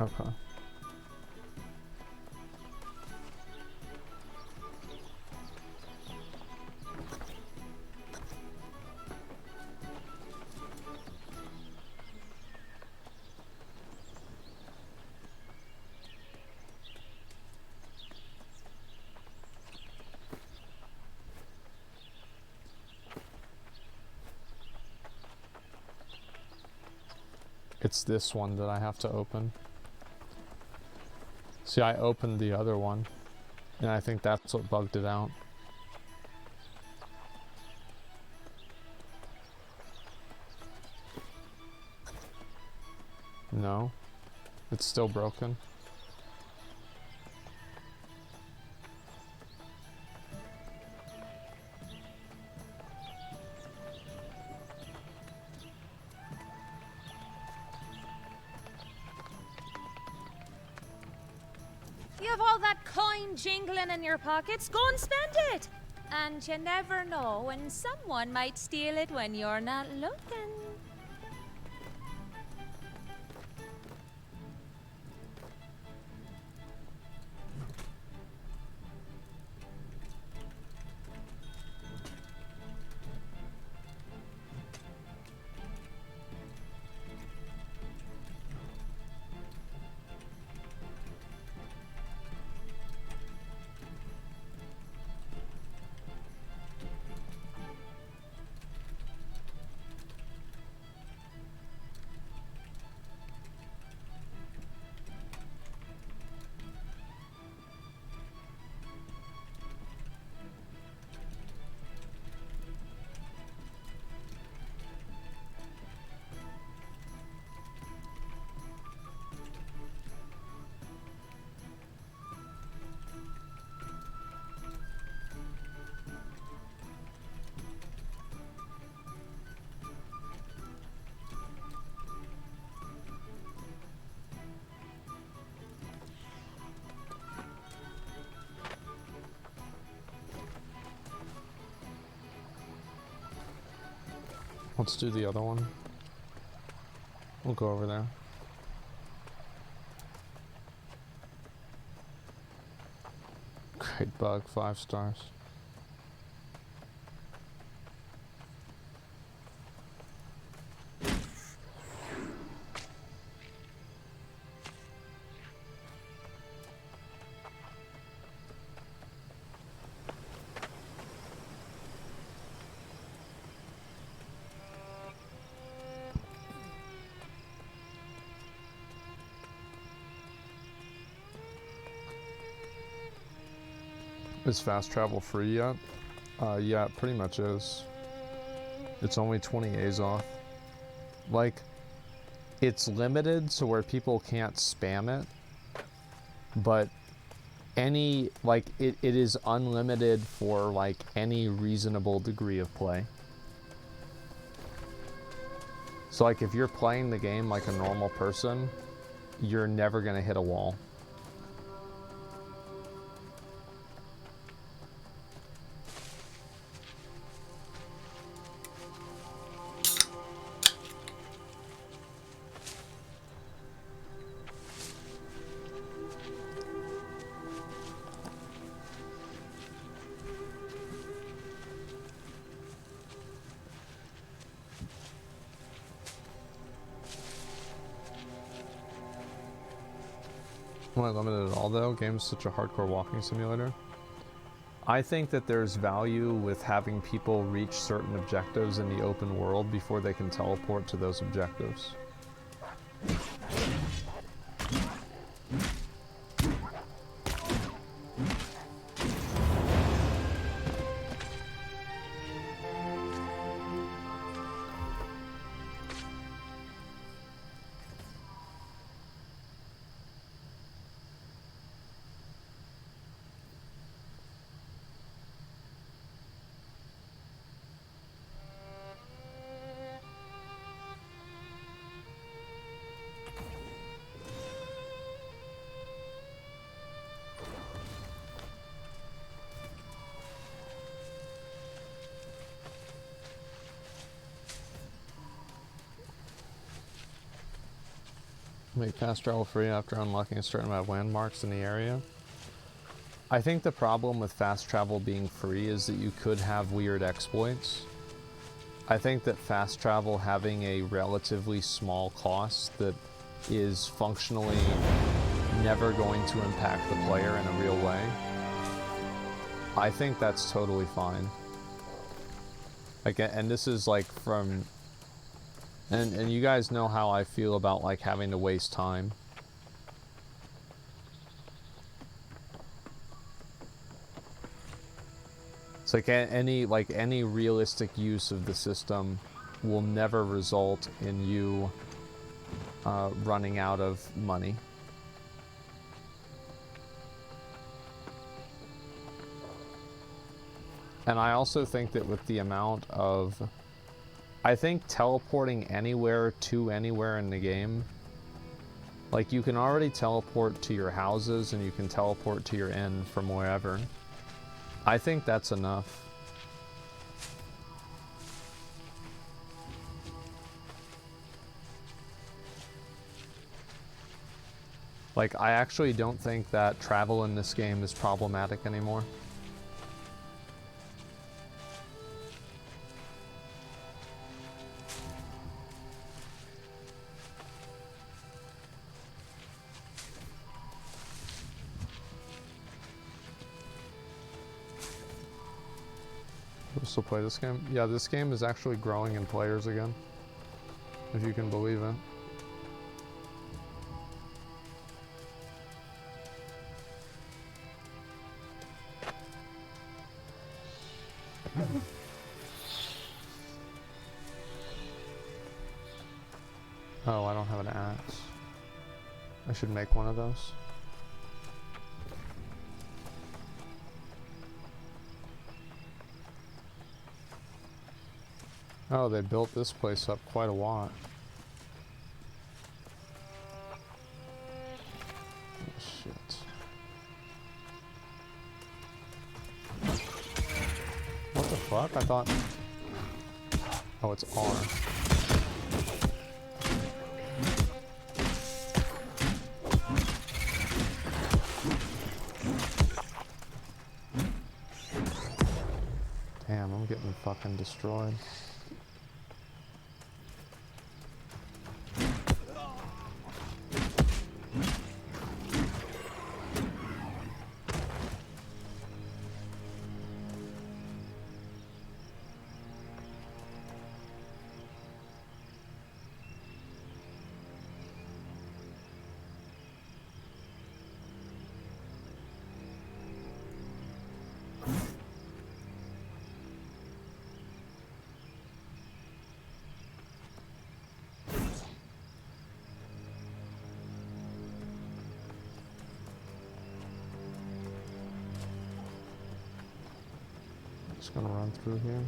Okay. It's this one that I have to open. See, I opened the other one, and I think that's what bugged it out. No, it's still broken. You have all that coin jingling in your pockets, go and spend it! And you never know when someone might steal it when you're not looking. Let's do the other one. We'll go over there. Great bug, 5 stars. Is fast travel free yet? Yeah, it pretty much is. It's only 20 A's off. Like, it's limited so where people can't spam it, but any, like, it is unlimited for, like, any reasonable degree of play. So, like, if you're playing the game like a normal person, you're never gonna hit a wall. Am I limited at all though? Game is such a hardcore walking simulator. I think that there's value with having people reach certain objectives in the open world before they can teleport to those objectives. Make fast travel free after unlocking a certain amount of landmarks in the area. I think the problem with fast travel being free is that you could have weird exploits. I think that fast travel having a relatively small cost that is functionally never going to impact the player in a real way, I think that's totally fine. Like, and this is like from, and you guys know how I feel about like having to waste time. It's like any realistic use of the system will never result in you running out of money. And I also think that with the amount of, I think teleporting anywhere to anywhere in the game, like you can already teleport to your houses and you can teleport to your inn from wherever. I think that's enough. Like, I actually don't think that travel in this game is problematic anymore. We'll still play this game? Yeah, this game is actually growing in players again, if you can believe it. Oh, I don't have an axe. I should make one of those. Oh, they built this place up quite a lot. Oh, shit. What the fuck? I thought... Oh, it's R. Damn, I'm getting fucking destroyed. Just gonna run through here.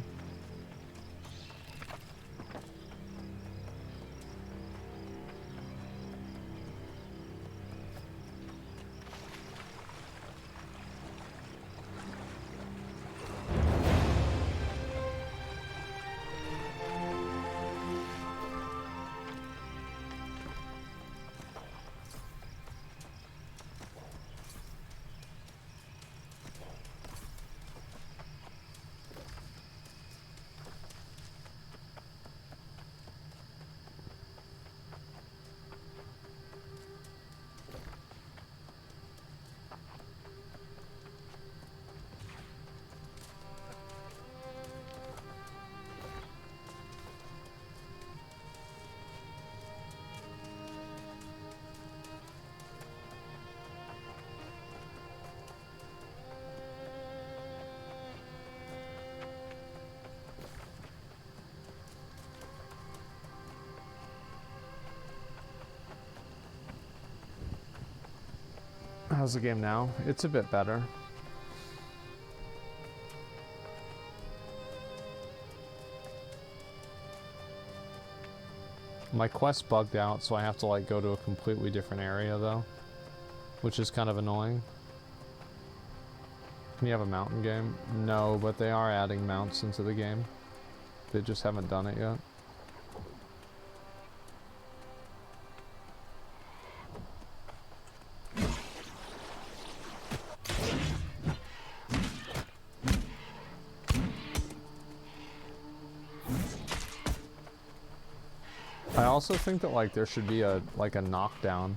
How's the game now? It's a bit better. My quest bugged out, so I have to like go to a completely different area though, which is kind of annoying. Can you have a mountain game? No, but they are adding mounts into the game. They just haven't done it yet. also think that like there should be a knockdown.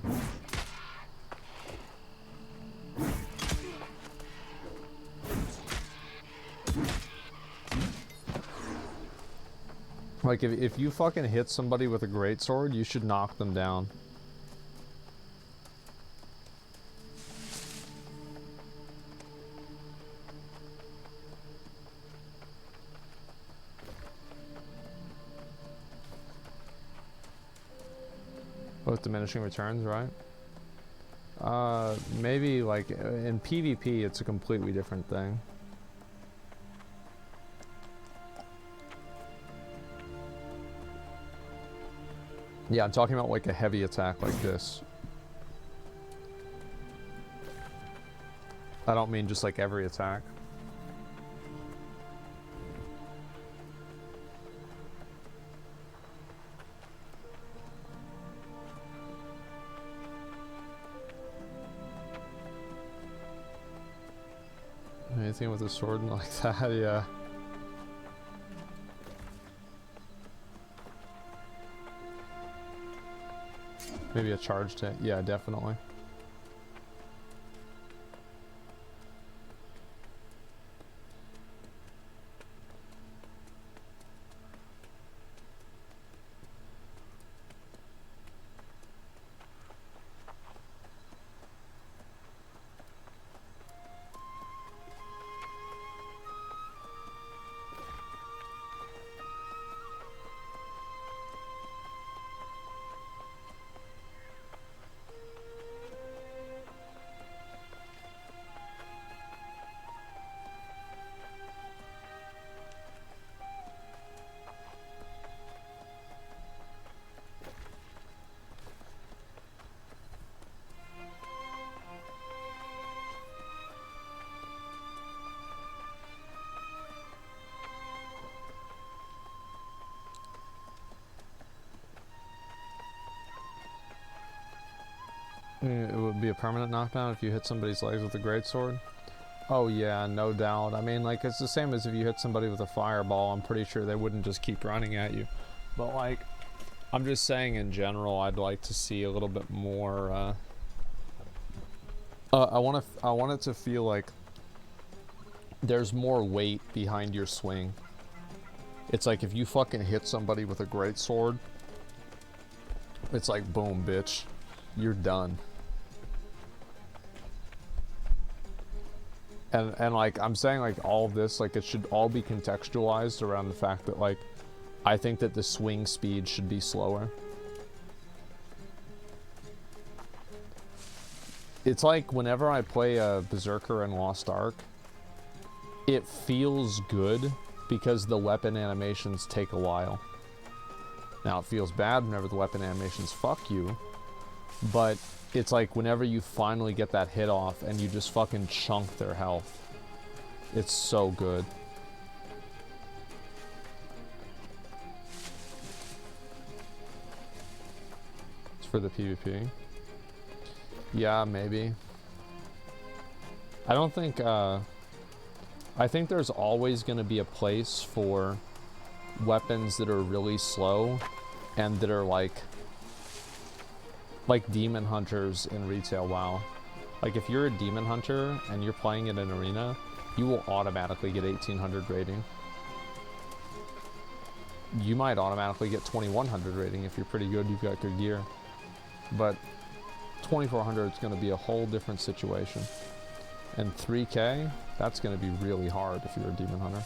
Like if you fucking hit somebody with a greatsword, you should knock them down. With diminishing returns, right? Maybe like in PvP it's a completely different thing. Yeah, I'm talking about like a heavy attack like this. I don't mean just like every attack. Anything with a sword like that, yeah. Maybe a charged hit, yeah, definitely. It would be a permanent knockdown if you hit somebody's legs with a greatsword. Oh yeah, no doubt. I mean, like, it's the same as if you hit somebody with a fireball. I'm pretty sure they wouldn't just keep running at you. But, like, I'm just saying in general, I'd like to see a little bit more, I want it to feel like there's more weight behind your swing. It's like if you fucking hit somebody with a greatsword, it's like, boom, bitch. You're done. And like, I'm saying, like, all of this, like, it should all be contextualized around the fact that, like, I think that the swing speed should be slower. It's like whenever I play a Berserker in Lost Ark, it feels good because the weapon animations take a while. Now, it feels bad whenever the weapon animations fuck you, but it's like whenever you finally get that hit off and you just fucking chunk their health. It's so good. It's for the PvP. Yeah, maybe. I don't think, I think there's always going to be a place for weapons that are really slow and that are like demon hunters in retail WoW. Like, if you're a demon hunter and you're playing in an arena, you will automatically get 1800 rating. You might automatically get 2100 rating if you're pretty good, you've got good gear. But 2400 is going to be a whole different situation. And 3k, that's going to be really hard if you're a demon hunter.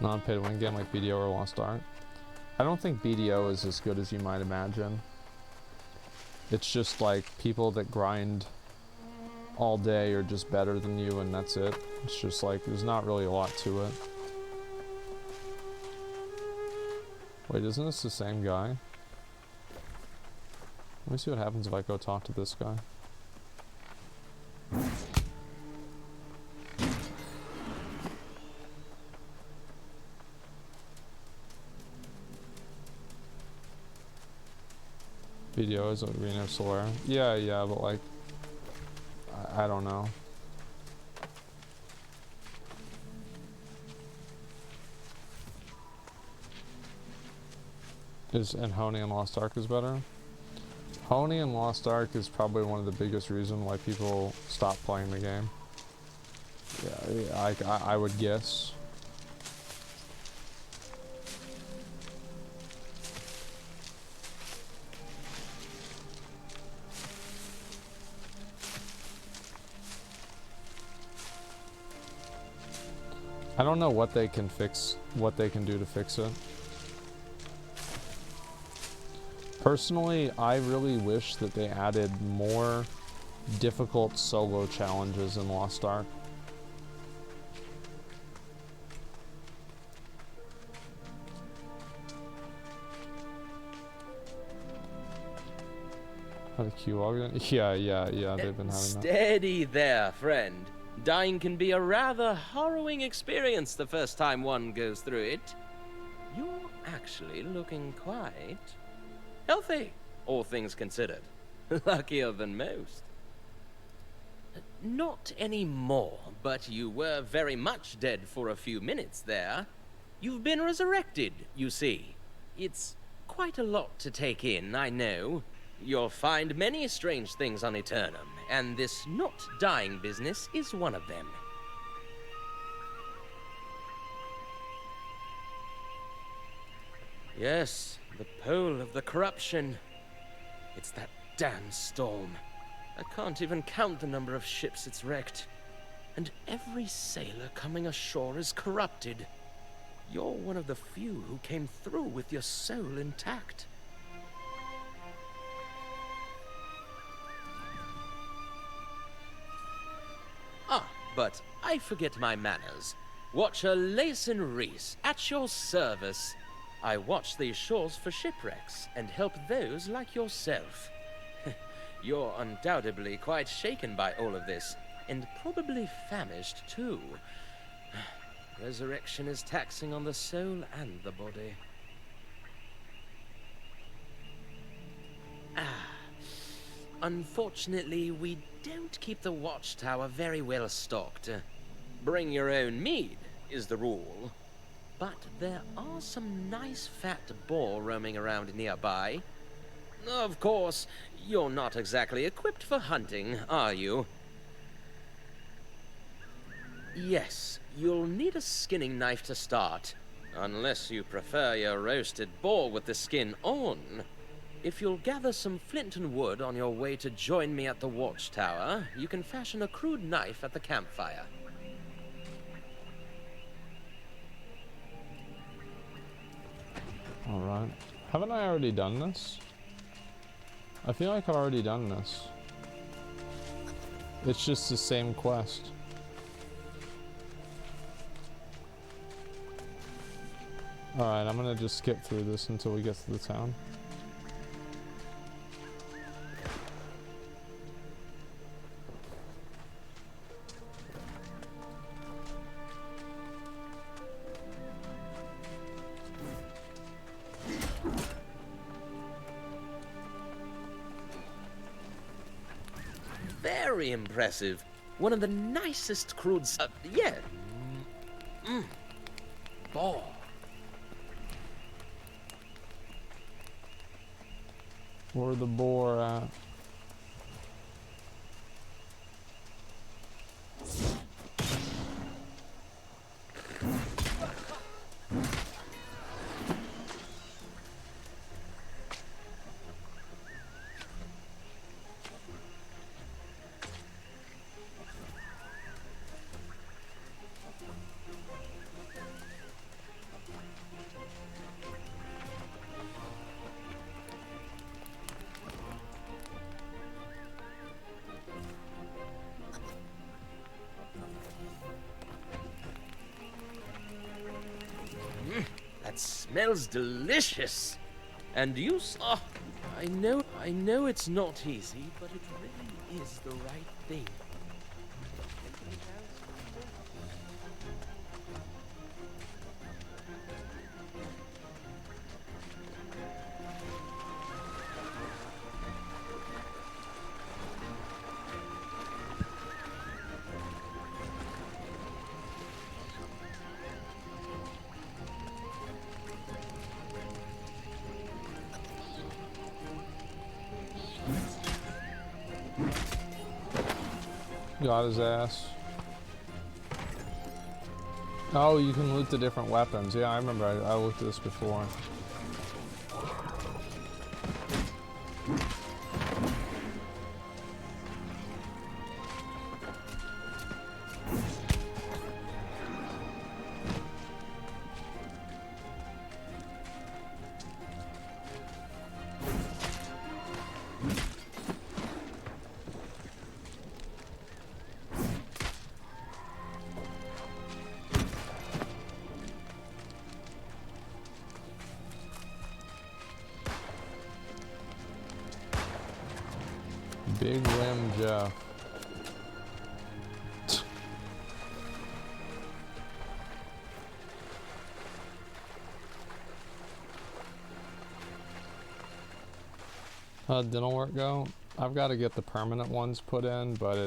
Non-pay to win game like BDO or Lost Ark. I don't think BDO is as good as you might imagine. It's just like people that grind all day are just better than you, and that's it. It's just like, there's not really a lot to it. Wait, isn't this the same guy? Let me see what happens if I go talk to this guy. Video is Arena of Solera. Yeah, but like, I don't know. And Honey and Lost Ark is better? Honey and Lost Ark is probably one of the biggest reasons why people stop playing the game. Yeah, I would guess. I don't know what they can fix, what they can do to fix it. Personally, I really wish that they added more difficult solo challenges in Lost Ark. Have a queue login? Yeah, they've been having that. Steady there, friend. Dying can be a rather harrowing experience the first time one goes through it. You're actually looking quite healthy, all things considered. Luckier than most. Not anymore, but you were very much dead for a few minutes there. You've been resurrected, you see. It's quite a lot to take in, I know. You'll find many strange things on Eternum, and this not dying business is one of them. Yes, the pole of the corruption. It's that damn storm. I can't even count the number of ships it's wrecked. And every sailor coming ashore is corrupted. You're one of the few who came through with your soul intact. Ah, but I forget my manners. Watcher Layson Reese, at your service. I watch these shores for shipwrecks and help those like yourself. You're undoubtedly quite shaken by all of this, and probably famished too. Resurrection is taxing on the soul and the body. Unfortunately, we don't keep the watchtower very well stocked. Bring your own mead is the rule. But there are some nice fat boar roaming around nearby. Of course, you're not exactly equipped for hunting, are you? Yes, you'll need a skinning knife to start, unless you prefer your roasted boar with the skin on. If you'll gather some flint and wood on your way to join me at the watchtower, you can fashion a crude knife at the campfire. Alright. Haven't I already done this? I feel like I've already done this. It's just the same quest. Alright, I'm gonna just skip through this until we get to the town. Very impressive. One of the nicest crudes. Yeah. Boar. Where the boar at? That smells delicious. And you oh, I know it's not easy, but it really is the right thing. Got his ass. Oh, you can loot the different weapons. Yeah, I remember I looked at this before. Big Limb Jeff. How'd dental work go? I've got to get the permanent ones put in, but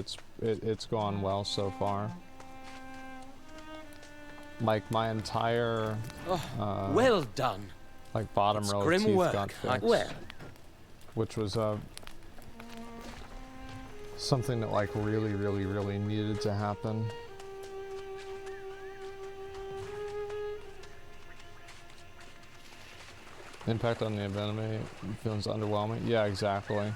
it's gone well so far. Like my entire well done. Like bottom It's row of grim teeth work. got fixed, Well, which was something that like really needed to happen. Impact on the enemy feels underwhelming. Yeah, exactly.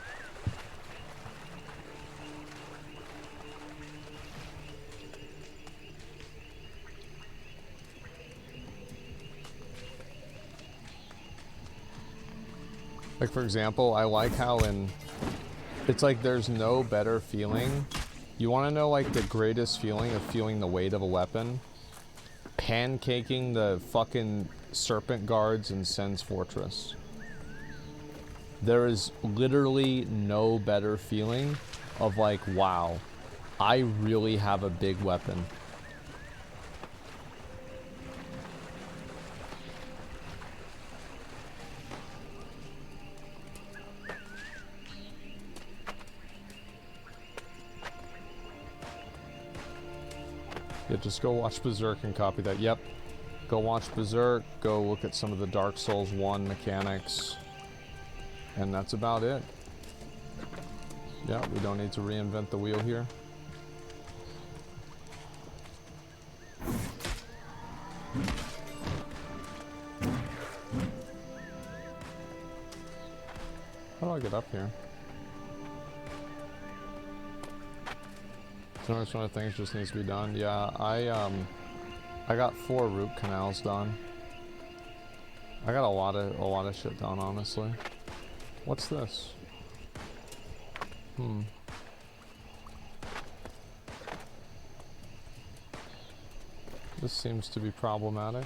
Like for example, I like how it's like there's no better feeling. You want to know like the greatest feeling of feeling the weight of a weapon? Pancaking the fucking serpent guards in Sen's Fortress. There is literally no better feeling of like, wow, I really have a big weapon. Yeah, just go watch Berserk and copy that. Yep. Go watch Berserk, go look at some of the Dark Souls 1 mechanics, and that's about it. Yeah, we don't need to reinvent the wheel here. How do I get up here? So next one of the things just needs to be done. Yeah, I got 4 root canals done. I got a lot of shit done, honestly. What's this? This seems to be problematic.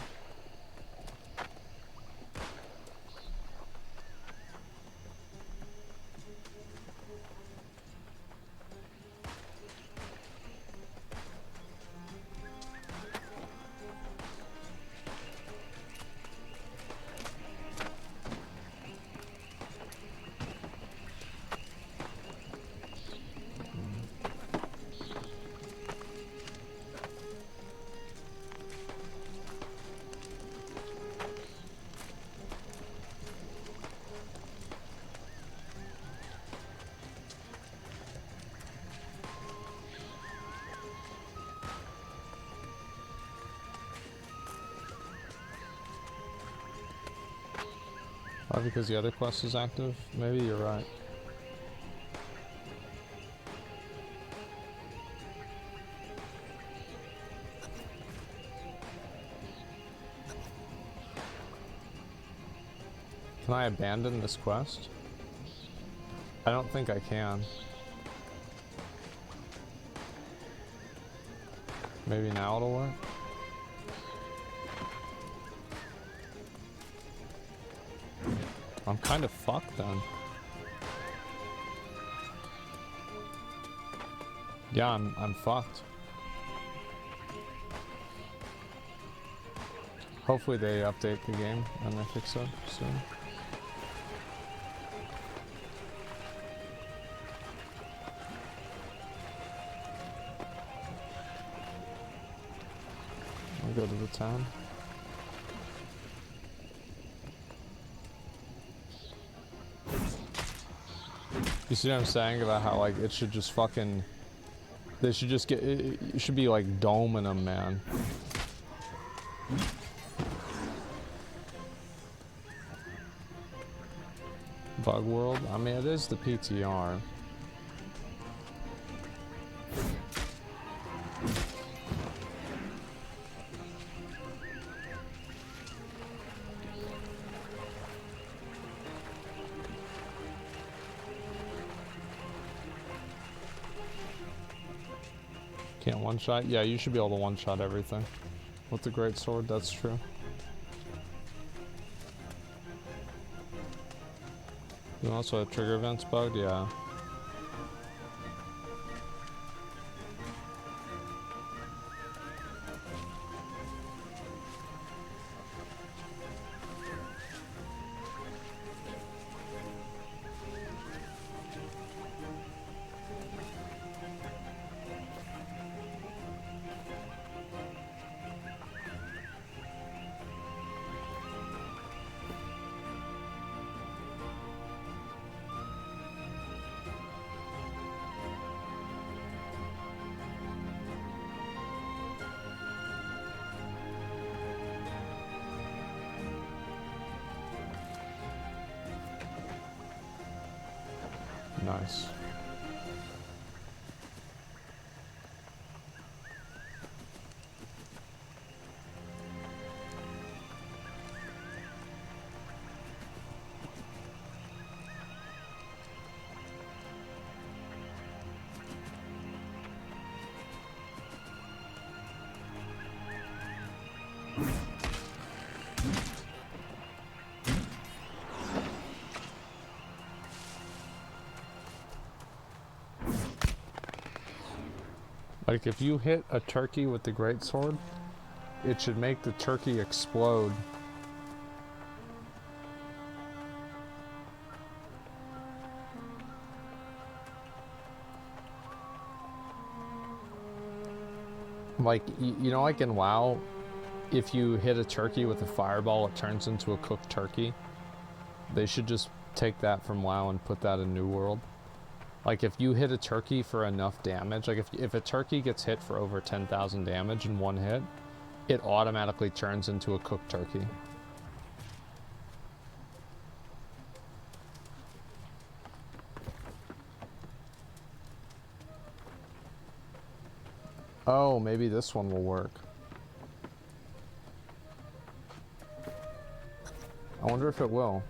Because the other quest is active? Maybe you're right. Can I abandon this quest? I don't think I can. Maybe now it'll work? I'm kind of fucked then. Yeah, I'm fucked. Hopefully they update the game and they fix it soon. I'll go to the town. You see what I'm saying about how like it should just fucking They should just get, it should be like doming them, man. Bug World? I mean, it is the PTR. Can't one-shot? Yeah, you should be able to one-shot everything. With the great sword, that's true. You also have trigger events bugged? Yeah. Nice. Like, if you hit a turkey with the greatsword, it should make the turkey explode. Like, you know, like in WoW, if you hit a turkey with a fireball, it turns into a cooked turkey. They should just take that from WoW and put that in New World. Like, if you hit a turkey for enough damage, like if a turkey gets hit for over 10,000 damage in one hit, it automatically turns into a cooked turkey. Oh, maybe this one will work. I wonder if it will.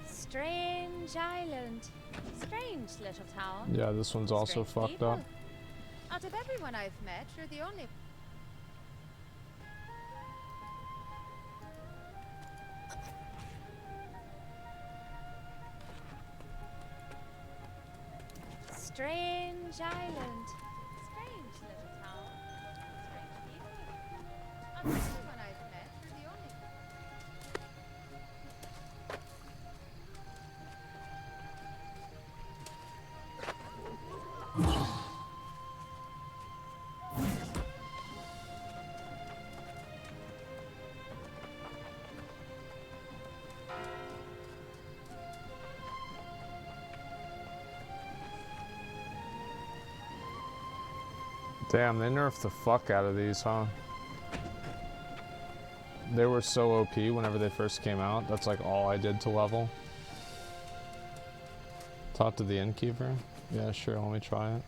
Strange island. Strange little town. Yeah, this one's also Strange fucked people. up. Out of everyone I've met, you're the only... Strange island. Strange little town. Strange people. Out of everyone I've met, you're the only... Damn, they nerfed the fuck out of these, huh? They were so OP whenever they first came out. That's like all I did to level. Talk to the innkeeper? Yeah, sure, let me try it.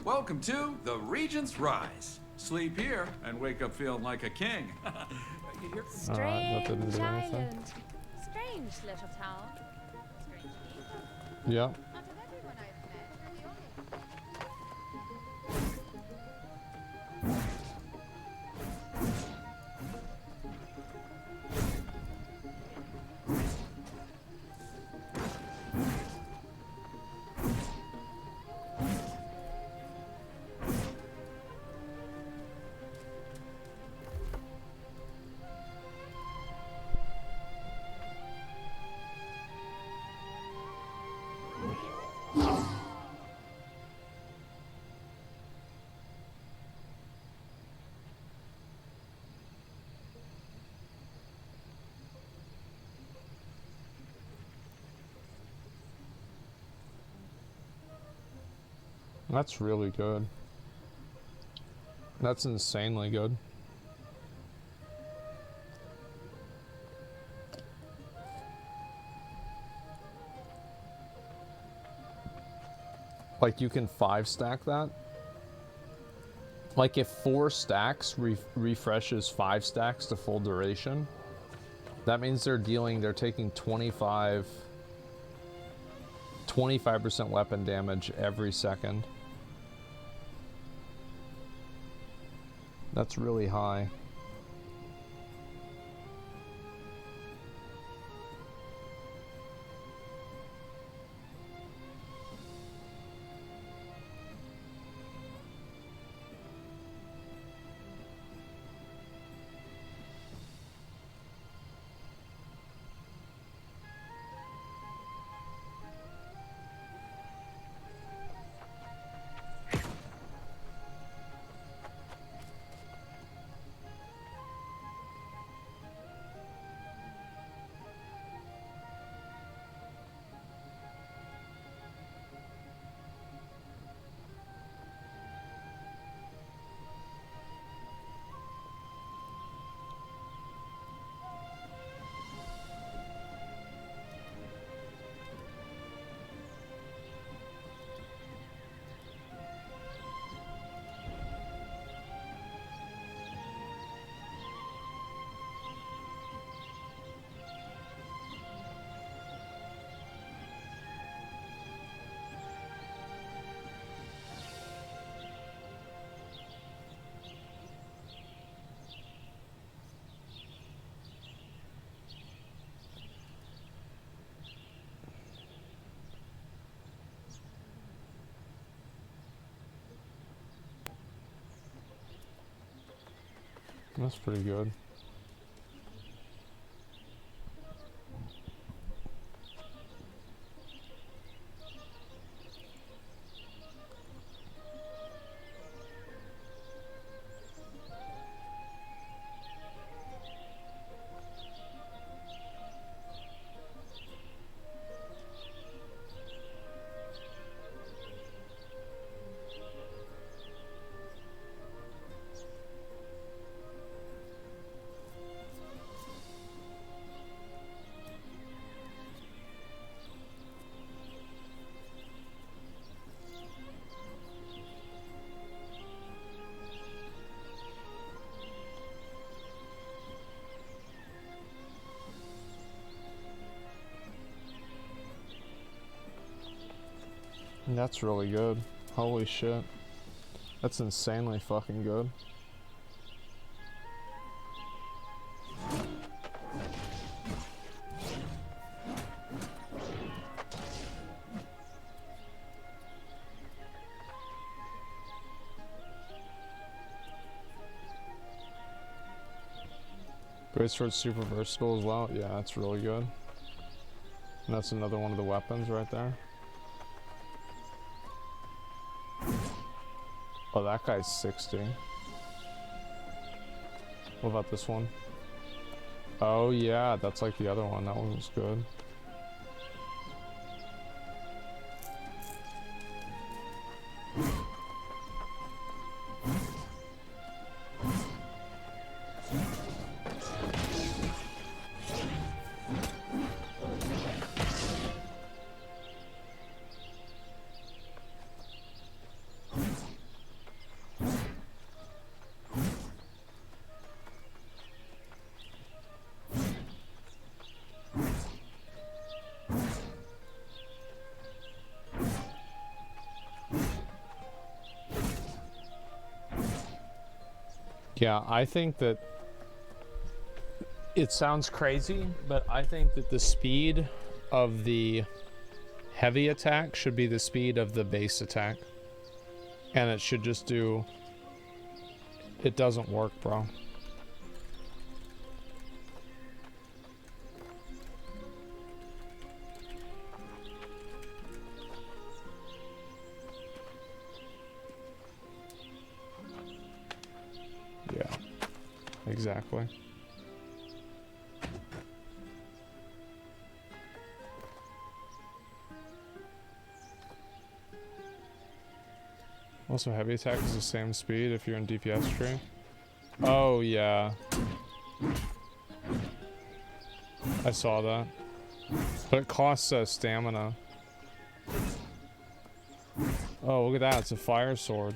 Welcome to the Regent's Rise. Sleep here and wake up feeling like a king. You hear- Alright, that didn't Strange do anything. island. Strange little town. Strange people. Yep. Out of everyone I've met, you're the only... That's really good. That's insanely good. Like, you can 5-stack that? Like, if 4 stacks refreshes 5 stacks to full duration, that means they're taking 25% weapon damage every second. That's really high. That's pretty good. That's really good. Holy shit. That's insanely fucking good. Great sword's super versatile as well. Yeah, that's really good. And that's another one of the weapons right there. Oh, that guy's 60. What about this one? Oh yeah, that's like the other one. That one was good. Yeah, I think that it sounds crazy, but I think that the speed of the heavy attack should be the speed of the base attack. And it should just do... It doesn't work, bro. Yeah, exactly. Also, heavy attack is the same speed if you're in DPS tree. Oh, yeah. I saw that. But it costs stamina. Oh, look at that. It's a fire sword.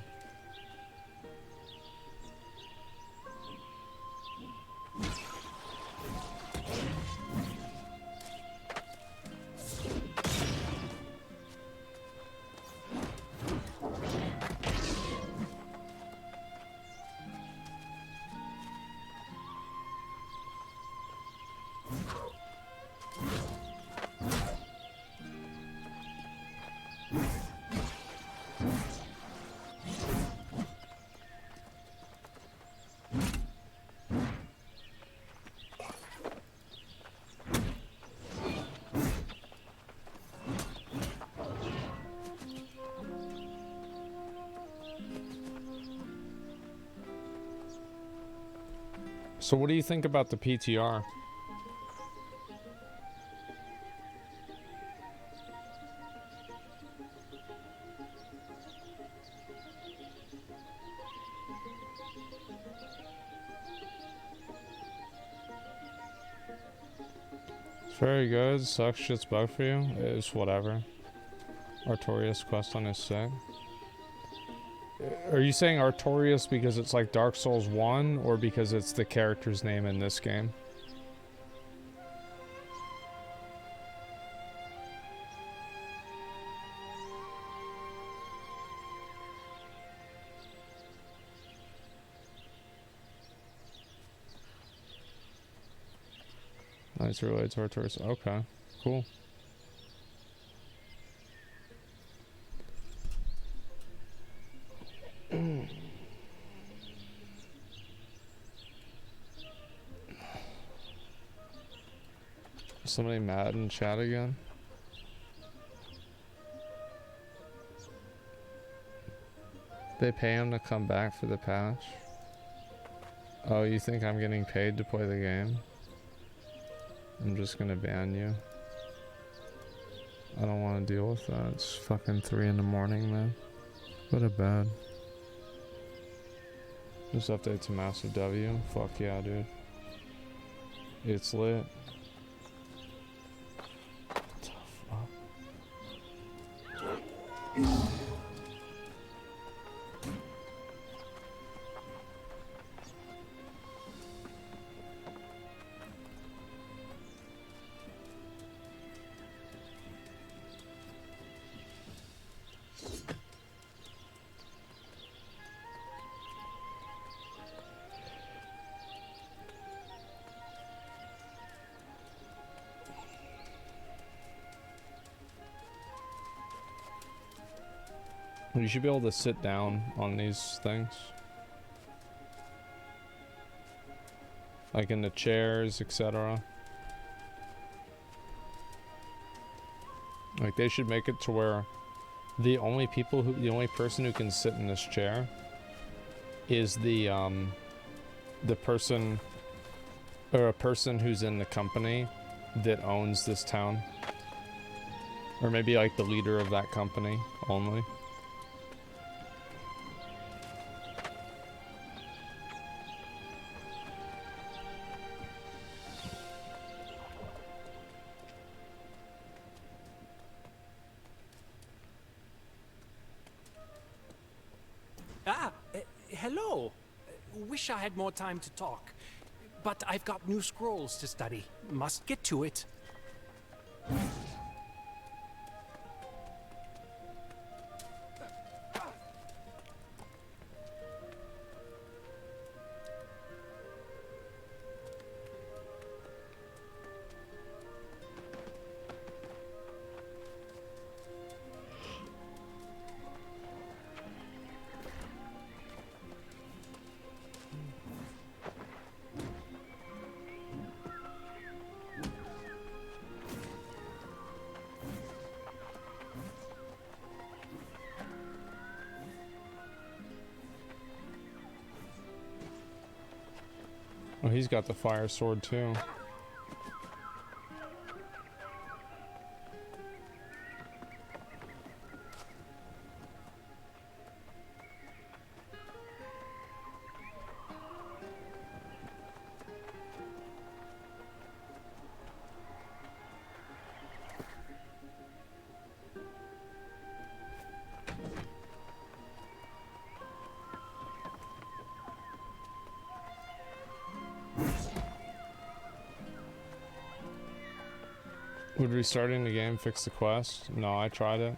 So what do you think about the PTR? It's very good. Sucks shit's bug for you. It's whatever. Artorias quest on his sick. Are you saying Artorias because it's like Dark Souls 1 or because it's the character's name in this game? It's related to Artorias. Okay, cool. Somebody mad in chat again? They pay him to come back for the patch? Oh, you think I'm getting paid to play the game? I'm just gonna ban you. I don't want to deal with that. It's fucking 3 in the morning, man. Go to bed. This update to Massive W. Fuck yeah, dude. It's lit. You should be able to sit down on these things. Like in the chairs, etc. Like they should make it to where the only person who can sit in this chair is the person or a person who's in the company that owns this town. Or maybe like the leader of that company only. Hello. Wish I had more time to talk, but I've got new scrolls to study. Must get to it. Oh, he's got the fire sword too. Would restarting the game fix the quest? No, I tried it.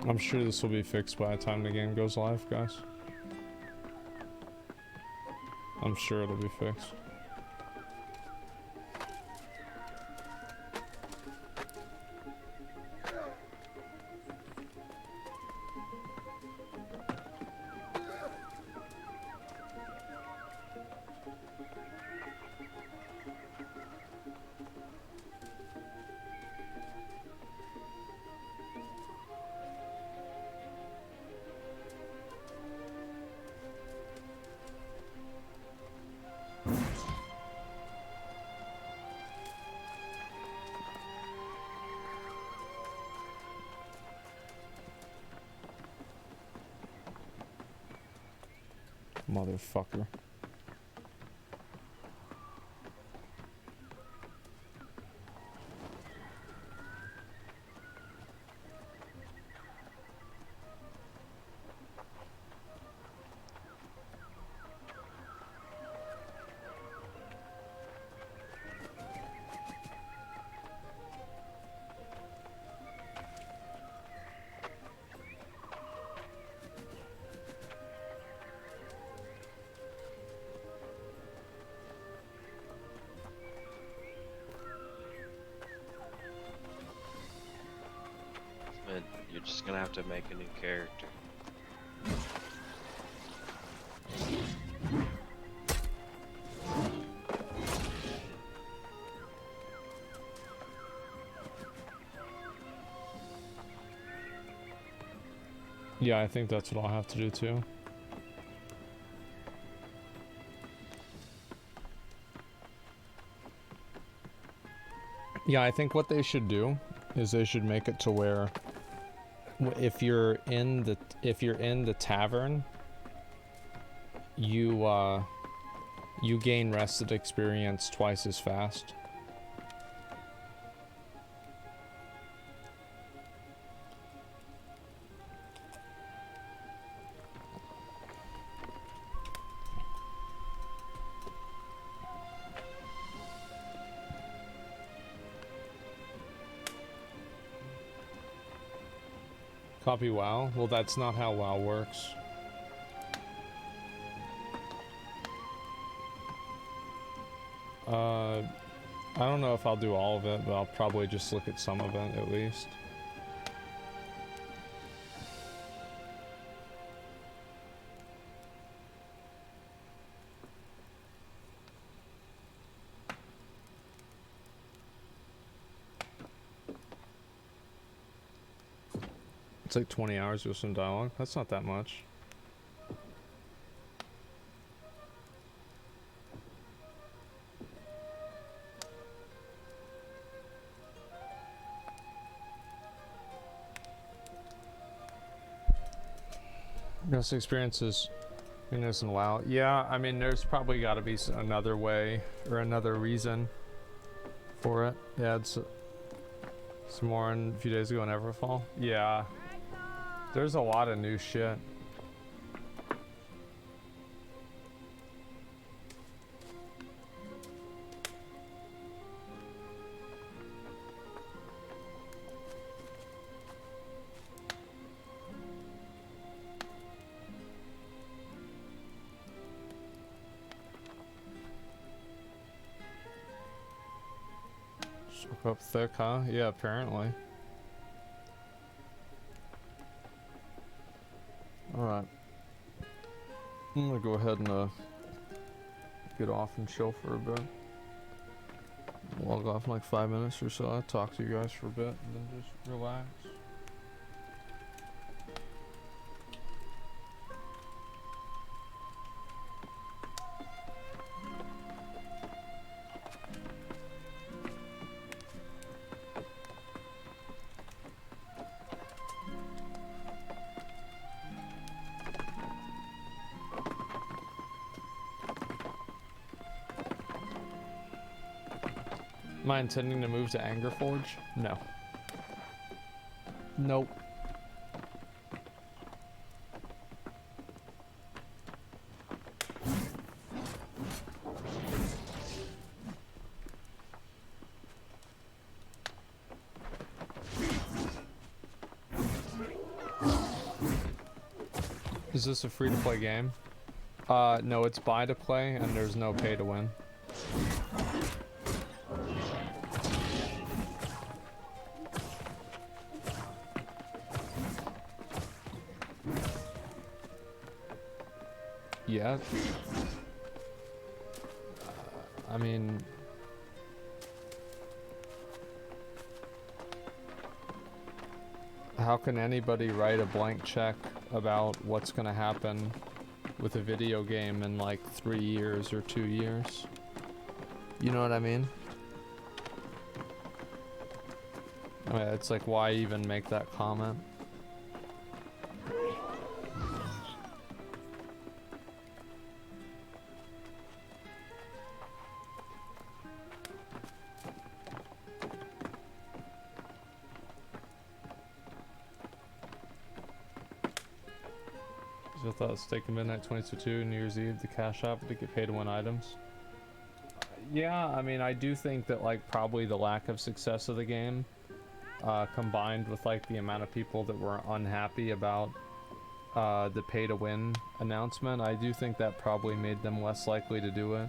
I'm sure this will be fixed by the time the game goes live, guys. I'm sure it'll be fixed. Motherfucker. And you're just gonna have to make a new character. Yeah, I think that's what I'll have to do too. Yeah, I think what they should do is they should make it to where if you're in the tavern, you gain rested experience twice as fast. Copy WoW? Well, that's not how WoW works. I don't know if I'll do all of it, but I'll probably just look at some of it at least. It's like 20 hours with some dialogue. That's not that much. Best experiences in this and WoW. Yeah, I mean, there's probably got to be another way or another reason for it. Yeah, it's some more in a few days ago in Everfall. Yeah, there's a lot of new shit. Up thick, huh? Yeah, apparently. Alright. I'm gonna go ahead and get off and chill for a bit. Log off in like 5 minutes or so. I'll talk to you guys for a bit and then just relax. Am I intending to move to Angerforge? No. Nope. Is this a free-to-play game? No, it's buy-to-play, and there's no pay-to-win. Yeah. I mean... How can anybody write a blank check about what's gonna happen with a video game in like 3 years or 2 years? You know what I mean? I mean, it's like, why even make that comment? I thought it's taking midnight 22 New Year's Eve, the cash app to get paid to win items. Yeah, I mean, I do think that like probably the lack of success of the game, combined with like the amount of people that were unhappy about the pay to win announcement, I do think that probably made them less likely to do it.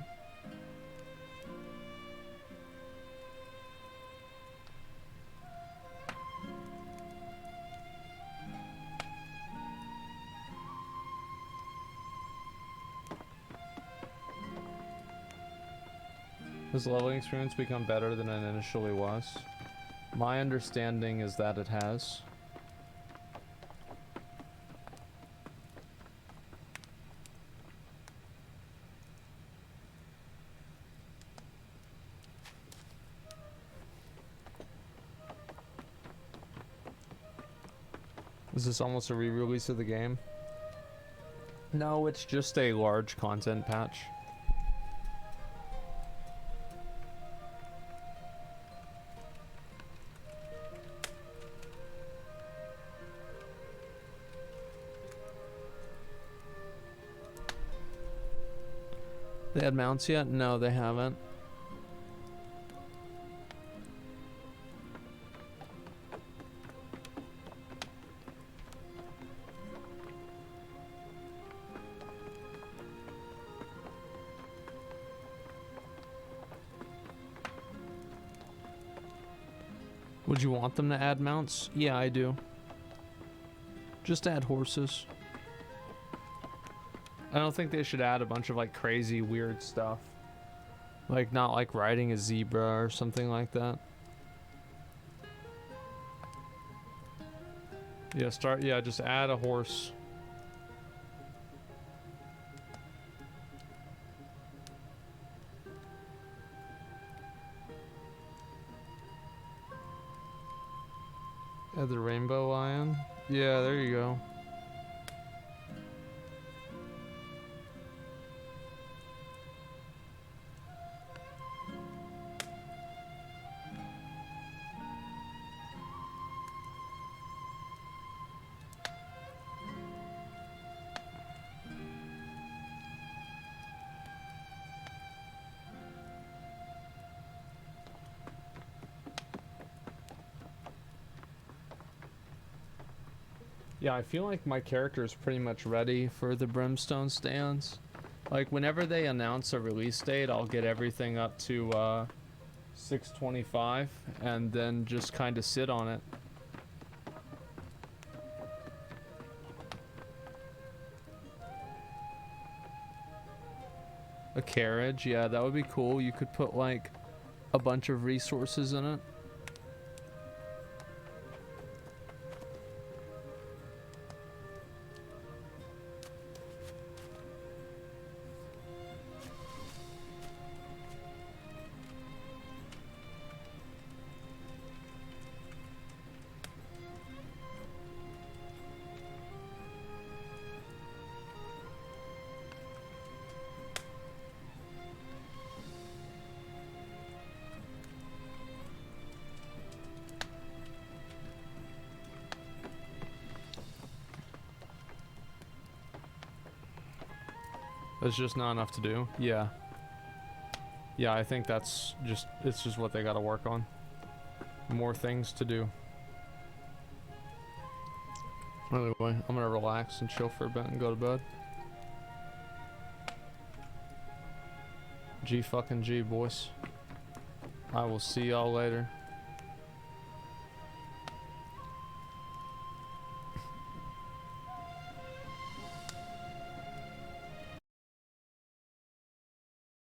Has the leveling experience become better than it initially was? My understanding is that it has. Is this almost a re-release of the game? No, it's just a large content patch. They had mounts yet? No, they haven't. Would you want them to add mounts? Yeah, I do. Just add horses. I don't think they should add a bunch of like crazy weird stuff. Like not like riding a zebra or something like that. Yeah, just add a horse. Add the rainbow lion. Yeah, there you go. Yeah, I feel like my character is pretty much ready for the Brimstone stands. Like, whenever they announce a release date, I'll get everything up to 625 and then just kind of sit on it. A carriage, yeah, that would be cool. You could put like a bunch of resources in it. There's just not enough to do. Yeah. Yeah, I think it's just what they gotta work on. More things to do. Anyway, I'm gonna relax and chill for a bit and go to bed. G fucking G, boys. I will see y'all later.